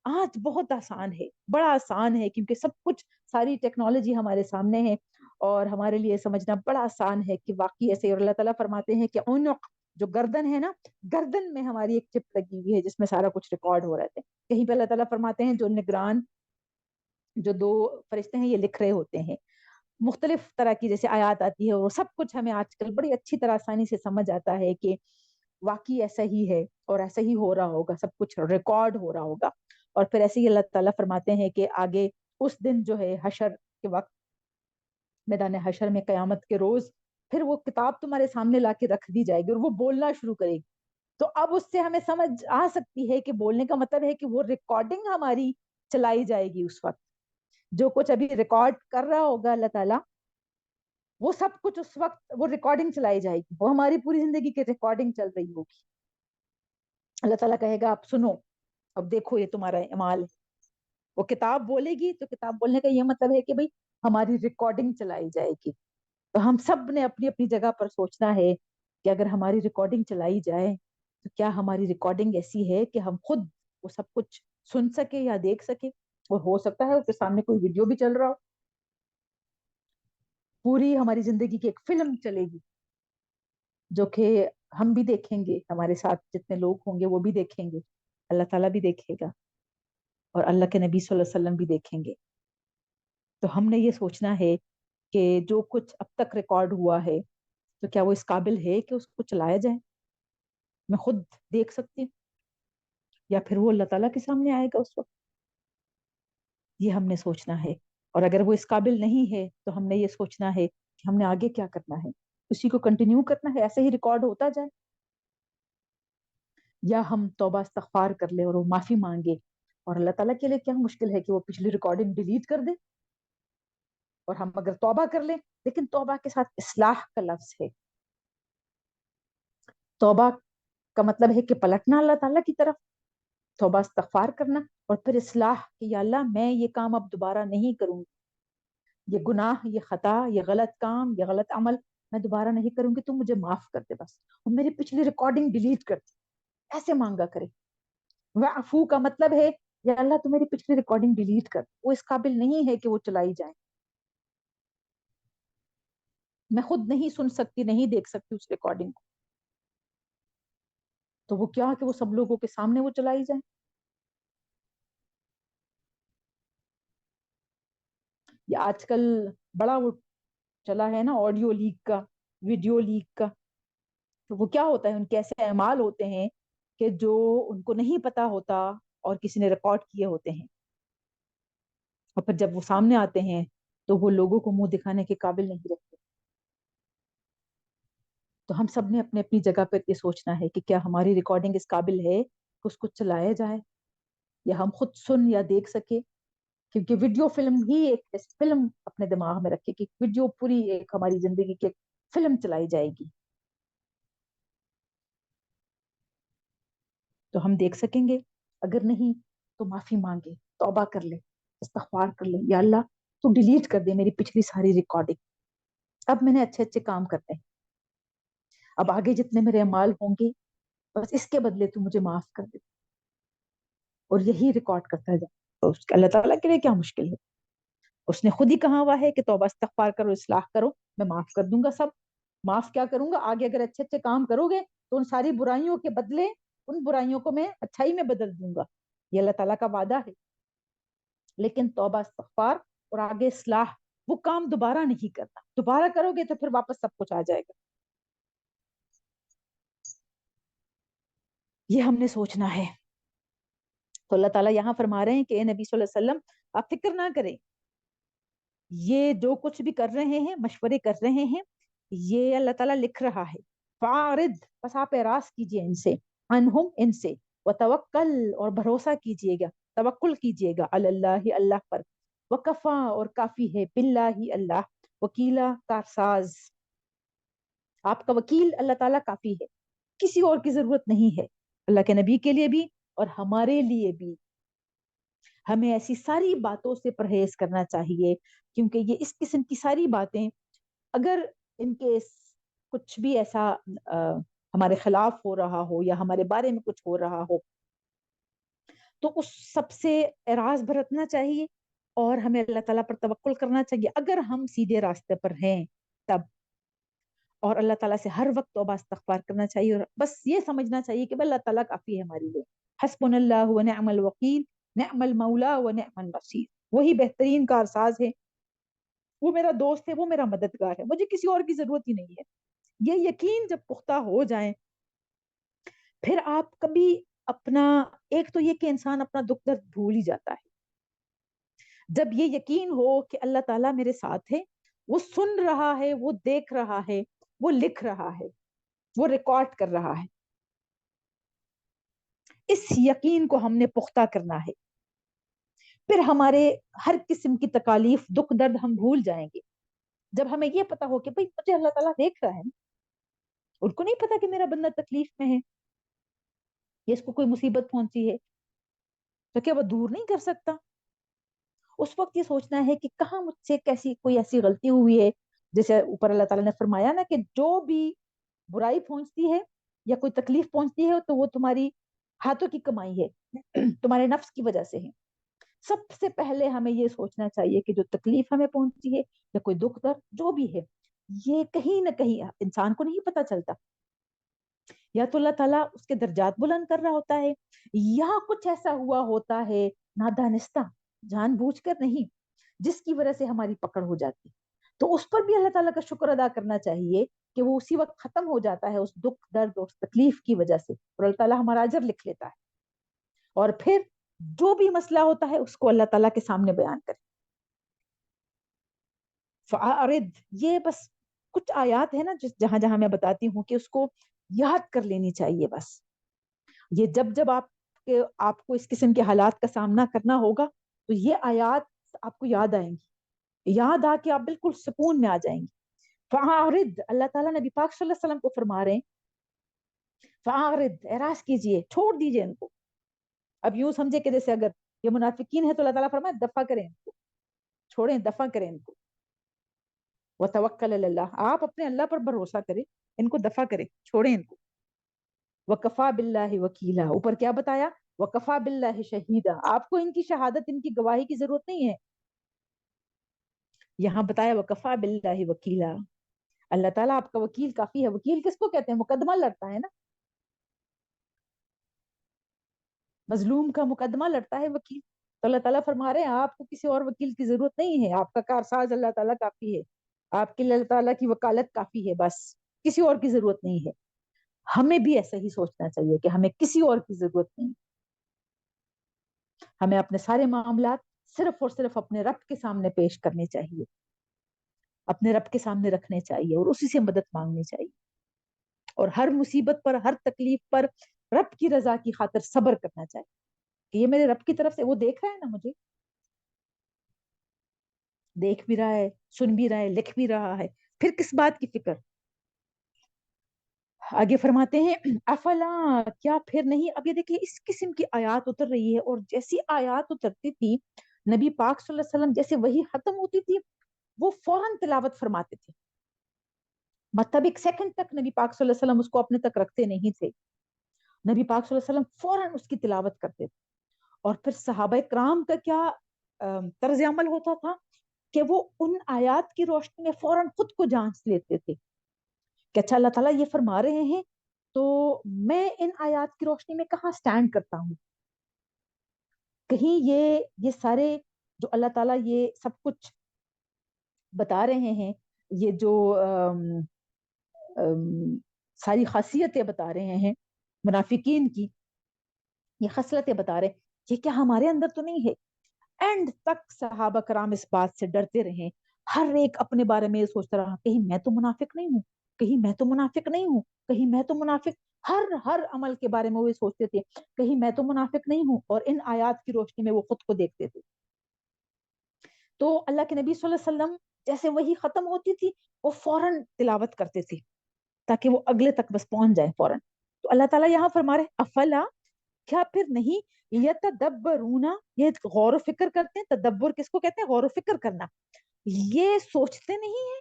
S1: آج بہت آسان ہے، بڑا آسان ہے، کیونکہ سب کچھ، ساری ٹیکنالوجی ہمارے سامنے ہے، اور ہمارے لیے سمجھنا بڑا آسان ہے کہ واقعی ایسے. اور اللہ تعالیٰ فرماتے ہیں کہ عنق، جو گردن ہے نا، گردن میں ہماری ایک چپ لگی ہوئی ہے جس میں سارا کچھ ریکارڈ ہو رہا ہے. کہیں پہ اللہ تعالیٰ فرماتے ہیں جو نگران، جو دو فرشتے ہیں، یہ لکھ رہے ہوتے ہیں. مختلف طرح کی جیسے آیات آتی ہے، وہ سب کچھ ہمیں آج کل بڑی اچھی طرح آسانی سے سمجھ آتا ہے کہ واقعی ایسا ہی ہے اور ایسا ہی ہو رہا ہوگا، سب کچھ ریکارڈ ہو رہا ہوگا. اور پھر ایسے ہی اللہ تعالیٰ فرماتے ہیں کہ آگے اس دن جو ہے حشر کے وقت، میدان حشر میں قیامت کے روز، پھر وہ کتاب تمہارے سامنے لا کے رکھ دی جائے گی اور وہ بولنا شروع کرے گی. تو اب اس سے ہمیں سمجھ آ سکتی ہے کہ بولنے کا مطلب ہے کہ وہ ریکارڈنگ ہماری چلائی جائے گی. اس وقت جو کچھ ابھی ریکارڈ کر رہا ہوگا اللہ تعالیٰ، وہ سب کچھ اس وقت وہ ریکارڈنگ چلائی جائے گی، وہ ہماری پوری زندگی کی ریکارڈنگ چل رہی ہوگی. اللہ تعالیٰ کہے گا آپ سنو، اب دیکھو یہ تمہارا اعمال ہے. وہ کتاب بولے گی تو کتاب بولنے کا یہ مطلب ہے کہ بھئی ہماری ریکارڈنگ چلائی جائے گی. تو ہم سب نے اپنی اپنی جگہ پر سوچنا ہے کہ اگر ہماری ریکارڈنگ چلائی جائے تو کیا ہماری ریکارڈنگ ایسی ہے کہ ہم خود وہ سب کچھ سن سکے یا دیکھ سکے. اور ہو سکتا ہے اس کے سامنے کوئی ویڈیو بھی چل رہا ہو، پوری ہماری زندگی کی ایک فلم چلے گی جو کہ ہم بھی دیکھیں گے، ہمارے ساتھ جتنے لوگ ہوں گے وہ بھی دیکھیں گے، اللہ تعالیٰ بھی دیکھے گا اور اللہ کے نبی صلی اللہ علیہ وسلم بھی دیکھیں گے. تو ہم نے یہ سوچنا ہے کہ جو کچھ اب تک ریکارڈ ہوا ہے تو کیا وہ اس قابل ہے کہ اس کو چلایا جائے. میں خود دیکھ سکتی ہوں یا پھر وہ اللہ تعالیٰ کے سامنے آئے گا اس وقت. یہ ہم نے سوچنا ہے. اور اگر وہ اس قابل نہیں ہے تو ہم نے یہ سوچنا ہے کہ ہم نے آگے کیا کرنا ہے. اسی کو کنٹینیو کرنا ہے، ایسے ہی ریکارڈ ہوتا جائے، یا ہم توبہ استغفار کر لیں اور وہ معافی مانگے. اور اللہ تعالیٰ کے لیے کیا مشکل ہے کہ وہ پچھلی ریکارڈنگ ڈیلیٹ کر دے. اور ہم اگر توبہ کر لیں، لیکن توبہ کے ساتھ اصلاح کا لفظ ہے. توبہ کا مطلب ہے کہ پلٹنا اللہ تعالیٰ کی طرف، توبہ استغفار کرنا، اور پھر اصلاح کہ یا اللہ میں یہ کام اب دوبارہ نہیں کروں گی، یہ گناہ، یہ خطا، یہ غلط کام، یہ غلط عمل میں دوبارہ نہیں کروں گی، تو مجھے معاف کر دے بس، اور میری پچھلی ریکارڈنگ ڈیلیٹ کر دے. ایسے مانگا کرے. وعفو کا مطلب ہے یا اللہ تو میری پچھلی ریکارڈنگ ڈیلیٹ کر، وہ اس قابل نہیں ہے کہ وہ چلائی جائے. میں خود نہیں سن سکتی، نہیں دیکھ سکتی اس ریکارڈنگ کو، تو وہ کیا کہ وہ سب لوگوں کے سامنے وہ چلائی جائے. یہ آج کل بڑا وہ چلا ہے نا آڈیو لیک کا، ویڈیو لیک کا. تو وہ کیا ہوتا ہے، ان کے ایسے اعمال ہوتے ہیں کہ جو ان کو نہیں پتا ہوتا اور کسی نے ریکارڈ کیے ہوتے ہیں، اور پھر جب وہ سامنے آتے ہیں تو وہ لوگوں کو منہ دکھانے کے قابل نہیں رہتے. تو ہم سب نے اپنی اپنی جگہ پہ یہ سوچنا ہے کہ کیا ہماری ریکارڈنگ اس قابل ہے کہ اس کو چلایا جائے، یا ہم خود سن یا دیکھ سکے. کیونکہ ویڈیو فلم ہی ایک فلم اپنے دماغ میں رکھے کہ ویڈیو پوری ایک ہماری زندگی کی ایک فلم چلائی جائے گی. تو ہم دیکھ سکیں گے، اگر نہیں تو معافی مانگے، توبہ کر لے، استغفار کر لے، یا اللہ تو ڈیلیٹ کر دے میری پچھلی ساری ریکارڈنگ. اب میں نے اچھے اچھے کام کرتے ہیں، اب آگے جتنے میرے اعمال ہوں گے بس اس کے بدلے تو مجھے معاف کر دے. اور یہی ریکارڈ کرتا جائے. تو اللہ تعالیٰ کے لیے کیا مشکل ہے. اس نے خود ہی کہا ہوا ہے کہ توبہ استغفار کرو، اصلاح کرو، میں معاف کر دوں گا سب. معاف کیا کروں گا، آگے اگر اچھے اچھے کام کرو گے تو ان ساری برائیوں کے بدلے ان برائیوں کو میں اچھائی میں بدل دوں گا. یہ اللہ تعالیٰ کا وعدہ ہے. لیکن توبہ استغفار اور آگے اصلاح، وہ کام دوبارہ نہیں کرنا. دوبارہ کرو گے تو پھر واپس سب کچھ آ جائے گا. یہ ہم نے سوچنا ہے. تو اللہ تعالیٰ یہاں فرما رہے ہیں کہ اے نبی صلی اللہ علیہ وسلم آپ فکر نہ کریں، یہ جو کچھ بھی کر رہے ہیں، مشورے کر رہے ہیں، یہ اللہ تعالیٰ لکھ رہا ہے. فَعَرِضْ پس آپ اعراض کیجئے ان سے، عنہم ان سے، وتوکل اور بھروسہ کیجئے گا، توکل کیجئے گا، علی اللہ اللہ پر، وکفا اور کافی ہے، باللہ اللہ، وکیلا کارساز. آپ کا وکیل اللہ تعالیٰ کافی ہے، کسی اور کی ضرورت نہیں ہے. اللہ کے نبی کے لیے بھی اور ہمارے لیے بھی ہمیں ایسی ساری باتوں سے پرہیز کرنا چاہیے، کیونکہ یہ اس قسم کی ساری باتیں اگر ان کے کچھ بھی ایسا ہمارے خلاف ہو رہا ہو یا ہمارے بارے میں کچھ ہو رہا ہو تو اس سب سے اعراض برتنا چاہیے اور ہمیں اللہ تعالیٰ پر توکل کرنا چاہیے اگر ہم سیدھے راستے پر ہیں تب. اور اللہ تعالیٰ سے ہر وقت توبہ استغفار کرنا چاہیے اور بس یہ سمجھنا چاہیے کہ اللہ تعالیٰ کافی ہے ہمارے لیے. حسبنا اللہ و نعم الوکیل نعم المولا و نعم النصیر. وہی بہترین کارساز ہے، وہ میرا دوست ہے، وہ میرا مددگار ہے، مجھے کسی اور کی ضرورت ہی نہیں ہے. یہ یقین جب پختہ ہو جائیں پھر آپ کبھی اپنا، ایک تو یہ کہ انسان اپنا دکھ درد بھول ہی جاتا ہے. جب یہ یقین ہو کہ اللہ تعالیٰ میرے ساتھ ہے، وہ سن رہا ہے، وہ دیکھ رہا ہے، وہ لکھ رہا ہے، وہ ریکارڈ کر رہا ہے، اس یقین کو ہم نے پختہ کرنا ہے. پھر ہمارے ہر قسم کی تکالیف دکھ درد ہم بھول جائیں گے جب ہمیں یہ پتا ہو کہ بھئی مجھے اللہ تعالیٰ دیکھ رہا ہے. ان کو نہیں پتا کہ میرا بندہ تکلیف میں ہے یا اس کو کوئی مصیبت پہنچی ہے، تو کیا وہ دور نہیں کر سکتا؟ اس وقت یہ سوچنا ہے کہ کہاں مجھ سے کیسی کوئی ایسی غلطی ہوئی ہے، جیسے اوپر اللہ تعالیٰ نے فرمایا نا کہ جو بھی برائی پہنچتی ہے یا کوئی تکلیف پہنچتی ہے تو وہ تمہاری ہاتھوں کی کمائی ہے، تمہارے نفس کی وجہ سے ہے. سب سے پہلے ہمیں یہ سوچنا چاہیے کہ جو تکلیف ہمیں پہنچتی ہے یا کوئی دکھ درد جو بھی ہے، یہ کہیں نہ کہیں انسان کو نہیں پتا چلتا، یا تو اللہ تعالیٰ اس کے درجات بلند کر رہا ہوتا ہے یا کچھ ایسا ہوا ہوتا ہے نادانستہ، جان بوجھ کر نہیں، جس کی وجہ سے ہماری پکڑ ہو جاتی. تو اس پر بھی اللہ تعالیٰ کا شکر ادا کرنا چاہیے کہ وہ اسی وقت ختم ہو جاتا ہے اس دکھ درد اور تکلیف کی وجہ سے، اور اللہ تعالیٰ ہمارا اجر لکھ لیتا ہے. اور پھر جو بھی مسئلہ ہوتا ہے اس کو اللہ تعالیٰ کے سامنے بیان کرے. فَأَعْرِضْ، یہ بس کچھ آیات ہے نا جہاں جہاں میں بتاتی ہوں کہ اس کو یاد کر لینی چاہیے. بس یہ جب آپ کو اس قسم کے حالات کا سامنا کرنا ہوگا تو یہ آیات آپ کو یاد آئیں گی، یاد آ کے آپ بالکل سکون میں آ جائیں گے. فَأَعْرِضْ، اللہ تعالیٰ نبی پاک صلی اللہ علیہ وسلم کو فرما رہے ہیں فَأَعْرِضْ، اعراض کیجئے، چھوڑ دیجئے ان کو. اب یوں سمجھے کہ جیسے اگر یہ منافقین ہے تو اللہ تعالیٰ فرمائے دفع کریں ان کو، چھوڑیں، دفع کریں ان کو. وَتَوَكَّلْ عَلَى اللَّهِ، آپ اپنے اللہ پر بھروسہ کریں، ان کو دفع کریں، چھوڑیں ان کو. وَكَفَى بِاللَّهِ وَكِيلًا، اوپر کیا بتایا؟ وَكَفَى بِاللَّهِ شَهِيدًا، آپ کو ان کی شہادت، ان کی گواہی کی ضرورت نہیں ہے. یہاں بتایا وَكَفَى بِاللَّهِ وَكِيلًا، اللہ تعالیٰ آپ کا وکیل کافی ہے. وکیل کس کو کہتے ہیں؟ مقدمہ لڑتا ہے نا، مظلوم کا مقدمہ لڑتا ہے وکیل. تو اللہ تعالیٰ فرما رہے ہیں آپ کو کسی اور وکیل کی ضرورت نہیں ہے، آپ کا کارساز اللہ تعالیٰ کافی ہے، آپ کے لیے اللہ تعالیٰ کی وکالت کافی ہے، بس کسی اور کی ضرورت نہیں ہے. ہمیں بھی ایسا ہی سوچنا چاہیے کہ ہمیں کسی اور کی ضرورت نہیں، ہمیں اپنے سارے معاملات صرف اور صرف اپنے رب کے سامنے پیش کرنے چاہیے، اپنے رب کے سامنے رکھنے چاہیے اور اسی سے مدد مانگنی چاہیے. اور ہر مصیبت پر، ہر تکلیف پر رب کی رضا کی خاطر صبر کرنا چاہیے کہ یہ میرے رب کی طرف سے، وہ دیکھ رہا ہے نا، مجھے دیکھ بھی رہا ہے، سن بھی رہا ہے، لکھ بھی رہا ہے، پھر کس بات کی فکر. آگے فرماتے ہیں افلا، کیا پھر نہیں. اب یہ دیکھیے اس قسم کی آیات اتر رہی ہے، اور جیسی آیات اترتی تھی نبی پاک صلی اللہ علیہ وسلم جیسے وہی ختم ہوتی تھی وہ فوراً تلاوت فرماتے تھے. مطلب ایک سیکنڈ تک نبی پاک صلی اللہ علیہ وسلم اس کو اپنے تک رکھتے نہیں تھے، نبی پاک صلی اللہ علیہ وسلم فوراً اس کی تلاوت کرتے تھے. اور پھر صحابہ کرام کا کیا طرز عمل ہوتا تھا کہ وہ ان آیات کی روشنی میں فوراً خود کو جانچ لیتے تھے کہ اچھا اللہ تعالیٰ یہ فرما رہے ہیں تو میں ان آیات کی روشنی میں کہاں سٹینڈ کرتا ہوں، کہیں یہ سارے جو اللہ تعالیٰ یہ سب کچھ بتا رہے ہیں، یہ جو ساری خاصیتیں بتا رہے ہیں منافقین کی، یہ خصلتیں بتا رہے ہیں، یہ کیا ہمارے اندر تو نہیں ہے. اینڈ تک صحابہ کرام اس بات سے ڈرتے رہے، ہر ایک اپنے بارے میں یہ سوچتا رہا کہیں میں تو منافق نہیں ہوں، کہیں میں تو منافق نہیں ہوں، کہیں میں تو منافق، ہر عمل کے بارے میں وہ سوچتے تھے کہیں میں تو منافق نہیں ہوں. اور ان آیات کی روشنی میں وہ خود کو دیکھتے تھے. تو اللہ کے نبی صلی اللہ علیہ وسلم جیسے وہی ختم ہوتی تھی وہ فوراً تلاوت کرتے تھے تاکہ وہ اگلے تک بس پہنچ جائے فوراً. تو اللہ تعالیٰ یہاں فرما رہے افلا، کیا پھر نہیں، یتدبرون، یہ غور و فکر کرتے ہیں. تدبر کس کو کہتے ہیں؟ غور و فکر کرنا. یہ سوچتے نہیں ہیں،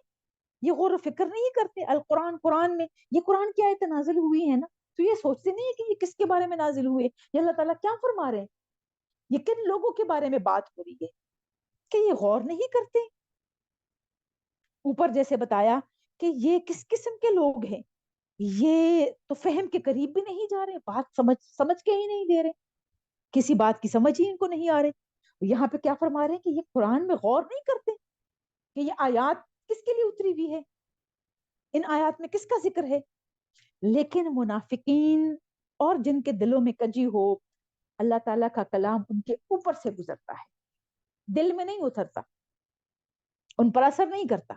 S1: یہ غور و فکر نہیں کرتے. القرآن، قرآن میں یہ قرآن کی آیت نازل ہوئی ہے نا، تو یہ سوچتے نہیں ہے کہ یہ کس کے بارے میں نازل ہوئی ہے، یہ اللہ تعالیٰ کیا فرما رہے ہیں. یہ کن لوگوں کے بارے میں بات ہو رہی ہے کہ یہ غور نہیں کرتے؟ اوپر جیسے بتایا کہ یہ کس قسم کے لوگ ہیں، یہ تو فہم کے قریب بھی نہیں جا رہے، بات سمجھ کے ہی نہیں دے رہے، کسی بات کی سمجھ ہی ان کو نہیں آ رہے۔ یہاں پہ کیا فرما رہے ہیں کہ یہ قرآن میں غور نہیں کرتے کہ یہ آیات کس کے لیے اتری ہوئی ہے، ان آیات میں کس کا ذکر ہے۔ لیکن منافقین اور جن کے دلوں میں کجی ہو، اللہ تعالیٰ کا کلام ان کے اوپر سے گزرتا ہے، دل میں نہیں اترتا، ان پر اثر نہیں کرتا،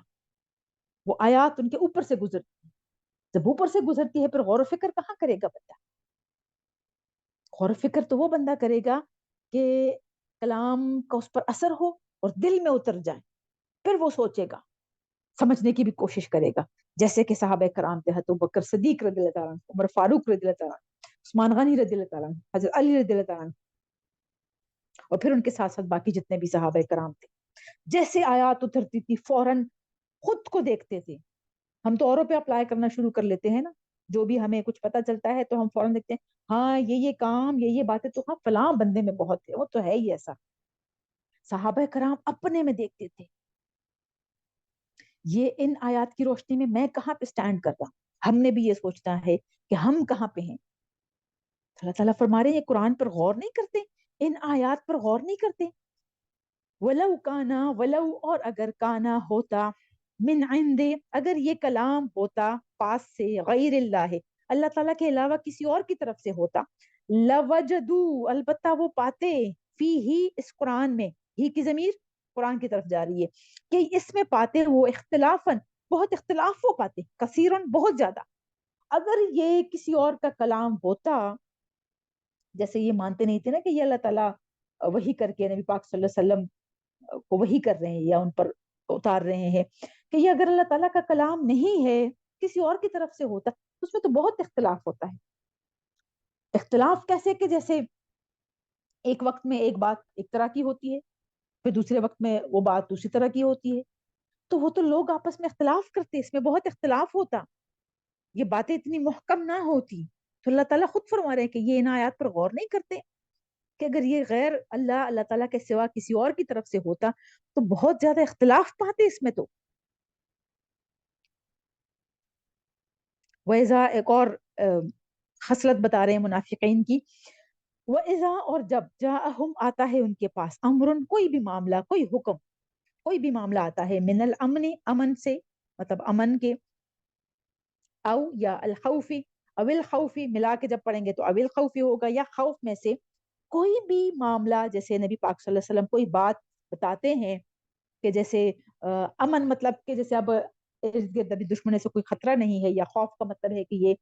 S1: وہ آیات ان کے اوپر سے گزرتی ہے۔ جب اوپر سے گزرتی ہے پھر غور و فکر کہاں کرے گا بندہ؟ غور و فکر تو وہ بندہ کرے گا کہ کلام کا اس پر اثر ہو اور دل میں اتر جائے، پھر وہ سوچے گا، سمجھنے کی بھی کوشش کرے گا، جیسے کہ صحابہ کرام تھے، حضرت بکر صدیق رضی اللہ تعالیٰ عنہ، عمر فاروق رضی اللہ تعالیٰ عنہ، عثمان غنی رضی اللہ تعالیٰ عنہ، حضرت علی رضی اللہ تعالیٰ عنہ، اور پھر ان کے ساتھ ساتھ باقی جتنے بھی صحابہ کرام تھے، جیسے آیات اترتی تھی فوراً خود کو دیکھتے تھے۔ ہم تو اوروں پہ اپلائی کرنا شروع کر لیتے ہیں نا، جو بھی ہمیں کچھ پتا چلتا ہے تو ہم فوراً دیکھتے ہیں ہاں یہ کام یہ باتیں تو ہاں فلاں بندے میں بہت ہے، وہ تو ہے ہی ایسا۔ صحابہ کرام اپنے میں دیکھتے تھے، یہ ان آیات کی روشنی میں میں کہاں پہ سٹینڈ کر رہا ہوں، ہم نے بھی یہ سوچنا ہے کہ ہم کہاں پہ ہیں۔ اللہ تعالیٰ فرما رہے ہیں یہ قرآن پر غور نہیں کرتے، ان آیات پر غور نہیں کرتے۔ ولو کانا، ولو اور اگر کانا ہوتا، من عند اگر یہ کلام ہوتا پاس سے، غیر اللہ اللہ تعالیٰ کے علاوہ کسی اور کی طرف سے ہوتا، لوجدو البتہ وہ پاتے، فی ہی اس قرآن میں، ہی کی ضمیر قرآن کی طرف جا رہی ہے، کہ اس میں پاتے وہ اختلافاً بہت اختلاف وہ پاتے، کثیرن بہت زیادہ۔ اگر یہ کسی اور کا کلام ہوتا، جیسے یہ مانتے نہیں تھے نا کہ یہ اللہ تعالیٰ وحی کر کے نبی پاک صلی اللہ علیہ وسلم کو وحی کر رہے ہیں یا ان پر اتار رہے ہیں، کہ یہ اگر اللہ تعالیٰ کا کلام نہیں ہے کسی اور کی طرف سے ہوتا، اس میں تو بہت اختلاف ہوتا ہے۔ اختلاف کیسے کہ جیسے ایک وقت میں ایک بات ایک طرح کی ہوتی ہے، پھر دوسرے وقت میں وہ بات دوسری طرح کی ہوتی ہے، تو وہ تو لوگ آپس میں اختلاف کرتے، اس میں بہت اختلاف ہوتا، یہ باتیں اتنی محکم نہ ہوتی۔ تو اللہ تعالیٰ خود فرما رہے ہیں کہ یہ ان آیات پر غور نہیں کرتے کہ اگر یہ غیر اللہ تعالیٰ کے سوا کسی اور کی طرف سے ہوتا تو بہت زیادہ اختلاف پاتے اس میں تو۔ وَإِذَا ایک اور خصلت بتا رہے ہیں منافقین کی، وَإِذَا اور جب جاءہم آتا ہے ان کے پاس، امرن کوئی بھی معاملہ، کوئی حکم، کوئی بھی معاملہ آتا ہے، من الامن امن سے، مطلب امن کے، او یا الخوف، او الخوف ملا کے جب پڑھیں گے تو او الخوف ہوگا، یا خوف میں سے کوئی بھی معاملہ، جیسے نبی پاک صلی اللہ علیہ وسلم کوئی بات بتاتے ہیں کہ جیسے امن مطلب کہ جیسے اب ارد گرد ابھی دشمن سے کوئی خطرہ نہیں ہے، یا خوف کا مطلب ہے کہ یہ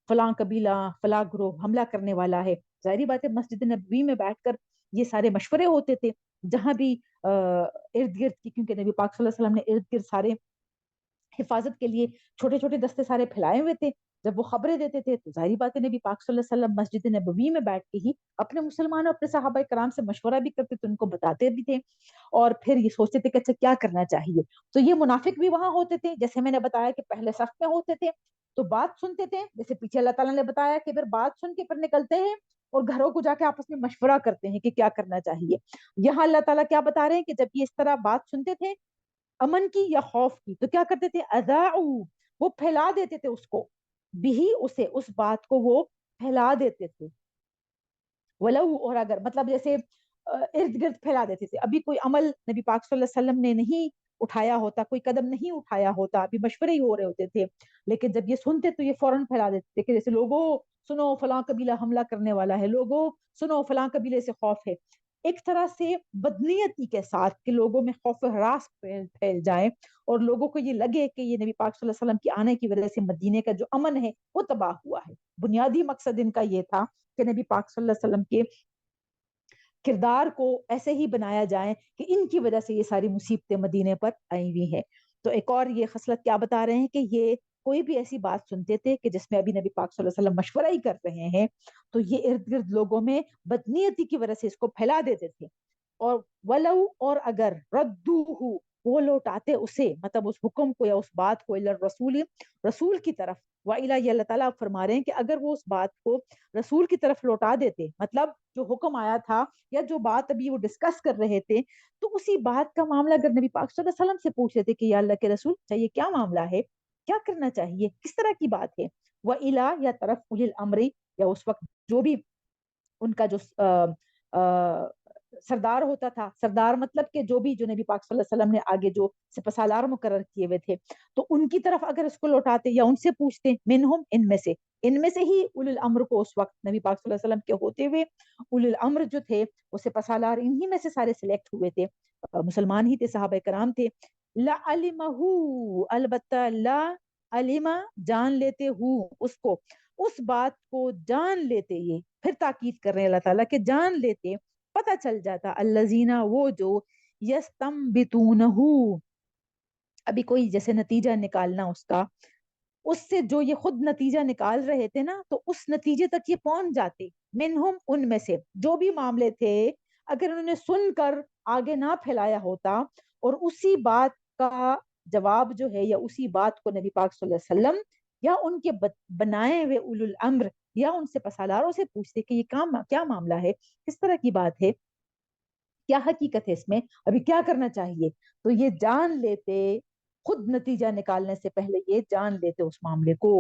S1: فلاں قبیلہ فلاں گروہ حملہ کرنے والا ہے، ظاہری بات ہے مسجد نبوی میں بیٹھ کر یہ سارے مشورے ہوتے تھے، جہاں بھی ارد گرد کی، کیونکہ نبی پاک صلی اللہ علیہ وسلم نے ارد گرد سارے حفاظت کے لیے چھوٹے چھوٹے دستے سارے پھیلائے ہوئے تھے، جب وہ خبریں دیتے تھے تو ظاہری بات ہے نبی پاک صلی اللہ علیہ وسلم مسجد نبوی میں بیٹھ کے ہی اپنے مسلمانوں اپنے صحابہ کرام سے مشورہ بھی کرتے تھے، ان کو بتاتے بھی تھے، اور پھر یہ سوچتے تھے کہ اچھا کیا کرنا چاہیے۔ تو یہ منافق بھی وہاں ہوتے تھے، جیسے میں نے بتایا کہ پہلے صف میں ہوتے تھے تو بات سنتے تھے، جیسے پیچھے اللہ تعالیٰ نے بتایا کہ پھر بات سن کے پھر نکلتے ہیں اور گھروں کو جا کے آپس میں مشورہ کرتے ہیں کہ کیا کرنا چاہیے۔ یہاں اللہ تعالیٰ کیا بتا رہے ہیں کہ جب یہ اس طرح بات سنتے تھے امن کی یا خوف کی، تو کیا کرتے تھے، اذاعوا وہ پھیلا دیتے تھے اس کو، بھی اسے اس بات کو وہ پھیلا دیتے تھے، ولو اور اگر مطلب جیسے ارد گرد پھیلا دیتے تھے، ابھی کوئی عمل نبی پاک صلی اللہ علیہ وسلم نے نہیں اٹھایا ہوتا، کوئی قدم نہیں اٹھایا ہوتا، ابھی مشورے ہی ہو رہے ہوتے تھے، لیکن جب یہ سنتے تو یہ فوراً پھیلا دیتے تھے کہ جیسے لوگوں سنو فلاں قبیلہ حملہ کرنے والا ہے، لوگوں سنو فلاں قبیلے سے خوف ہے، ایک طرح سے بدنیتی کے ساتھ کہ لوگوں میں خوف و ہراس پھیل جائے اور لوگوں کو یہ لگے کہ یہ نبی پاک صلی اللہ علیہ وسلم کی آنے کی وجہ سے مدینے کا جو امن ہے وہ تباہ ہوا ہے۔ بنیادی مقصد ان کا یہ تھا کہ نبی پاک صلی اللہ علیہ وسلم کے کردار کو ایسے ہی بنایا جائے کہ ان کی وجہ سے یہ ساری مصیبتیں مدینے پر آئی ہوئی ہیں۔ تو ایک اور یہ خصلت کیا بتا رہے ہیں کہ یہ کوئی بھی ایسی بات سنتے تھے کہ جس میں ابھی نبی پاک صلی اللہ علیہ وسلم مشورہ ہی کر رہے ہیں تو یہ ارد گرد لوگوں میں بدنیتی کی وجہ سے اس کو پھیلا دیتے تھے، اور ولو اور اگر ردوہ وہ لوٹاتے اسے مطلب اس حکم کو یا اس بات کو رسول رسول کی طرف وَإِلَى یہ اللہ تعالیٰ فرما رہے ہیں کہ اگر وہ اس بات کو رسول کی طرف لوٹا دیتے مطلب جو حکم آیا تھا یا جو بات ابھی وہ ڈسکس کر رہے تھے تو اسی بات کا معاملہ اگر نبی پاک صلی اللہ علیہ وسلم سے پوچھ لیتے کہ یا اللہ کے رسول چاہیے کیا معاملہ ہے کیا کرنا چاہیے کس طرح کی بات ہے وَإِلَى یا طرف اُولِي الْأَمْرِ یا اس وقت جو بھی ان کا جو سردار ہوتا تھا سردار مطلب کہ جو بھی جو نبی پاک صلی اللہ علیہ وسلم نے آگے جو سپاسالار مقرر کیے ہوئے تھے تو ان کی طرف اگر اس کو لوٹاتے یا ان سے پوچھتے منہم ان میں سے ہی اولو الامر کو اس وقت نبی پاک صلی اللہ علیہ وسلم کے ہوتے ہوئے اولو الامر جو تھے وہ سپاسالار انہی میں سے سارے سلیکٹ ہوئے تھے مسلمان ہی تھے صحابہ کرام تھے لا علمہ البتہ لا علمہ جان لیتے اس کو اس بات کو جان لیتے یہ پھر تاکید کر رہے ہیں اللہ تعالیٰ کہ جان لیتے پتہ چل جاتا الذین وہ جو یستنبتونہ ابھی کوئی جیسے نتیجہ نکالنا اس کا اس سے جو یہ خود نتیجہ نکال رہے تھے نا تو اس نتیجے تک یہ پہنچ جاتے منہم ان میں سے جو بھی معاملے تھے اگر انہوں نے سن کر آگے نہ پھیلایا ہوتا اور اسی بات کا جواب جو ہے یا اسی بات کو نبی پاک صلی اللہ علیہ وسلم یا ان کے بنائے ہوئے اولو الامر یا ان سے پسالاروں سے پوچھتے کہ یہ کیا معاملہ ہے کس طرح کی بات ہے کیا حقیقت ہے اس میں ابھی کیا کرنا چاہیے تو یہ جان لیتے خود نتیجہ نکالنے سے پہلے یہ جان لیتے اس معاملے کو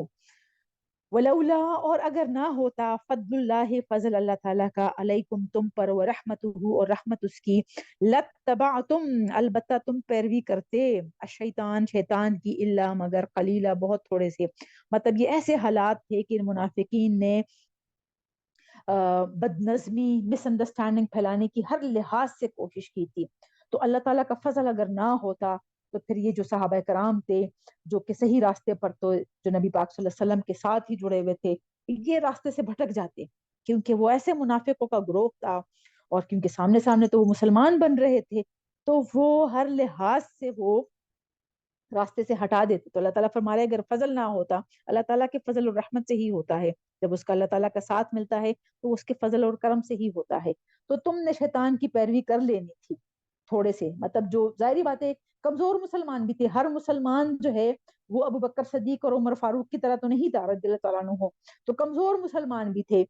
S1: ولولا اور اگر نہ ہوتا فضل اللہ فضل اللہ تعالیٰ کا علیکم تم پر ورحمتہ اور رحمت اس کی لتبعتم البتہ تم پیروی کرتے الشیطان شیطان کی الا مگر قلیلا بہت تھوڑے سے مطلب یہ ایسے حالات تھے کہ منافقین نے بد نظمی مس انڈرسٹینڈنگ پھیلانے کی ہر لحاظ سے کوشش کی تھی تو اللہ تعالیٰ کا فضل اگر نہ ہوتا تو پھر یہ جو صحابہ کرام تھے جو کہ صحیح راستے پر تو جو نبی پاک صلی اللہ علیہ وسلم کے ساتھ ہی جڑے ہوئے تھے یہ راستے سے بھٹک جاتے کیونکہ وہ ایسے منافقوں کا گروہ تھا اور کیونکہ سامنے سامنے تو وہ مسلمان بن رہے تھے تو وہ ہر لحاظ سے وہ راستے سے ہٹا دیتے تو اللہ تعالیٰ فرما رہے اگر فضل نہ ہوتا اللہ تعالیٰ کے فضل اور رحمت سے ہی ہوتا ہے جب اس کا اللہ تعالیٰ کا ساتھ ملتا ہے تو اس کے فضل اور کرم سے ہی ہوتا ہے تو تم نے شیطان کی پیروی کر لینی تھی تھوڑے سے مطلب جو ظاہری بات ہے کمزور مسلمان بھی تھے ہر مسلمان جو ہے وہ ابو بکر صدیق اور عمر فاروق کی طرح تو نہیں تھا رضی اللہ تعالیٰ عنہ ہو تو کمزور مسلمان بھی تھے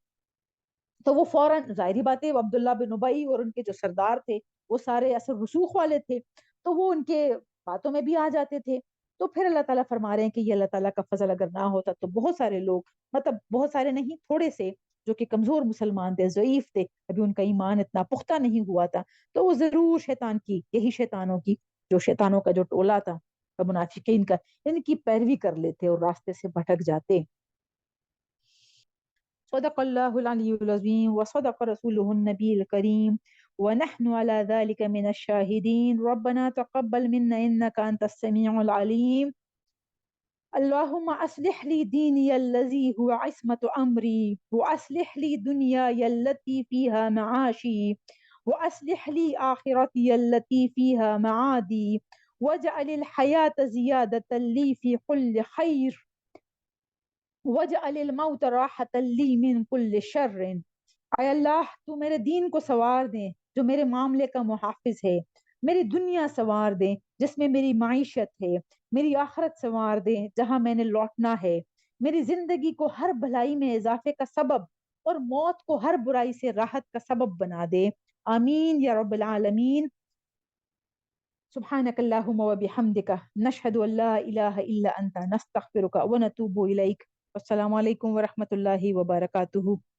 S1: تو وہ فوراً ظاہری بات ہے عبداللہ بن ابی اور ان کے جو سردار تھے وہ سارے اثر رسوخ والے تھے تو وہ ان کے باتوں میں بھی آ جاتے تھے تو پھر اللہ تعالیٰ فرما رہے ہیں کہ یہ اللہ تعالیٰ کا فضل اگر نہ ہوتا تو بہت سارے لوگ مطلب بہت سارے نہیں تھوڑے سے جو کہ کمزور مسلمان تھے ضعیف تھے ابھی ان کا ایمان اتنا پختہ نہیں ہوا تھا تو وہ ضرور شیطان کی یہی شیطانوں کی جو شیطانوں کا جو ٹولہ تھا منافقین کا ان کی پیروی کر لیتے اور راستے سے بھٹک جاتے صدق اللہ العلی العظیم وصدق رسوله النبی الکریم ونحن على ذلك من الشاهدين ربنا تقبل منا إنك أنت السميع العليم اللهم أصلح لي ديني الذي هو عصمة أمري وأصلح لي دنياي التي فيها معاشي وأصلح لي آخرتي التي فيها معادي واجعل الحياة زيادة لي في كل خير وجعل الموت راحة لي من كل شر اے اللہ تو میرے دین کو سوار دے جو میرے معاملے کا محافظ ہے میری دنیا سوار دے جس میں میری معیشت ہے میری آخرت سوار دے جہاں میں نے لوٹنا ہے میری زندگی کو ہر بھلائی میں اضافے کا سبب اور موت کو ہر برائی سے راحت کا سبب بنا دے آمین یا رب العالمین سبحانك اللهم وبحمدك نشهد أن لا إله إلا أنت نستغفرك ونتوب إليك السلام علیکم ورحمۃ اللہ وبرکاتہ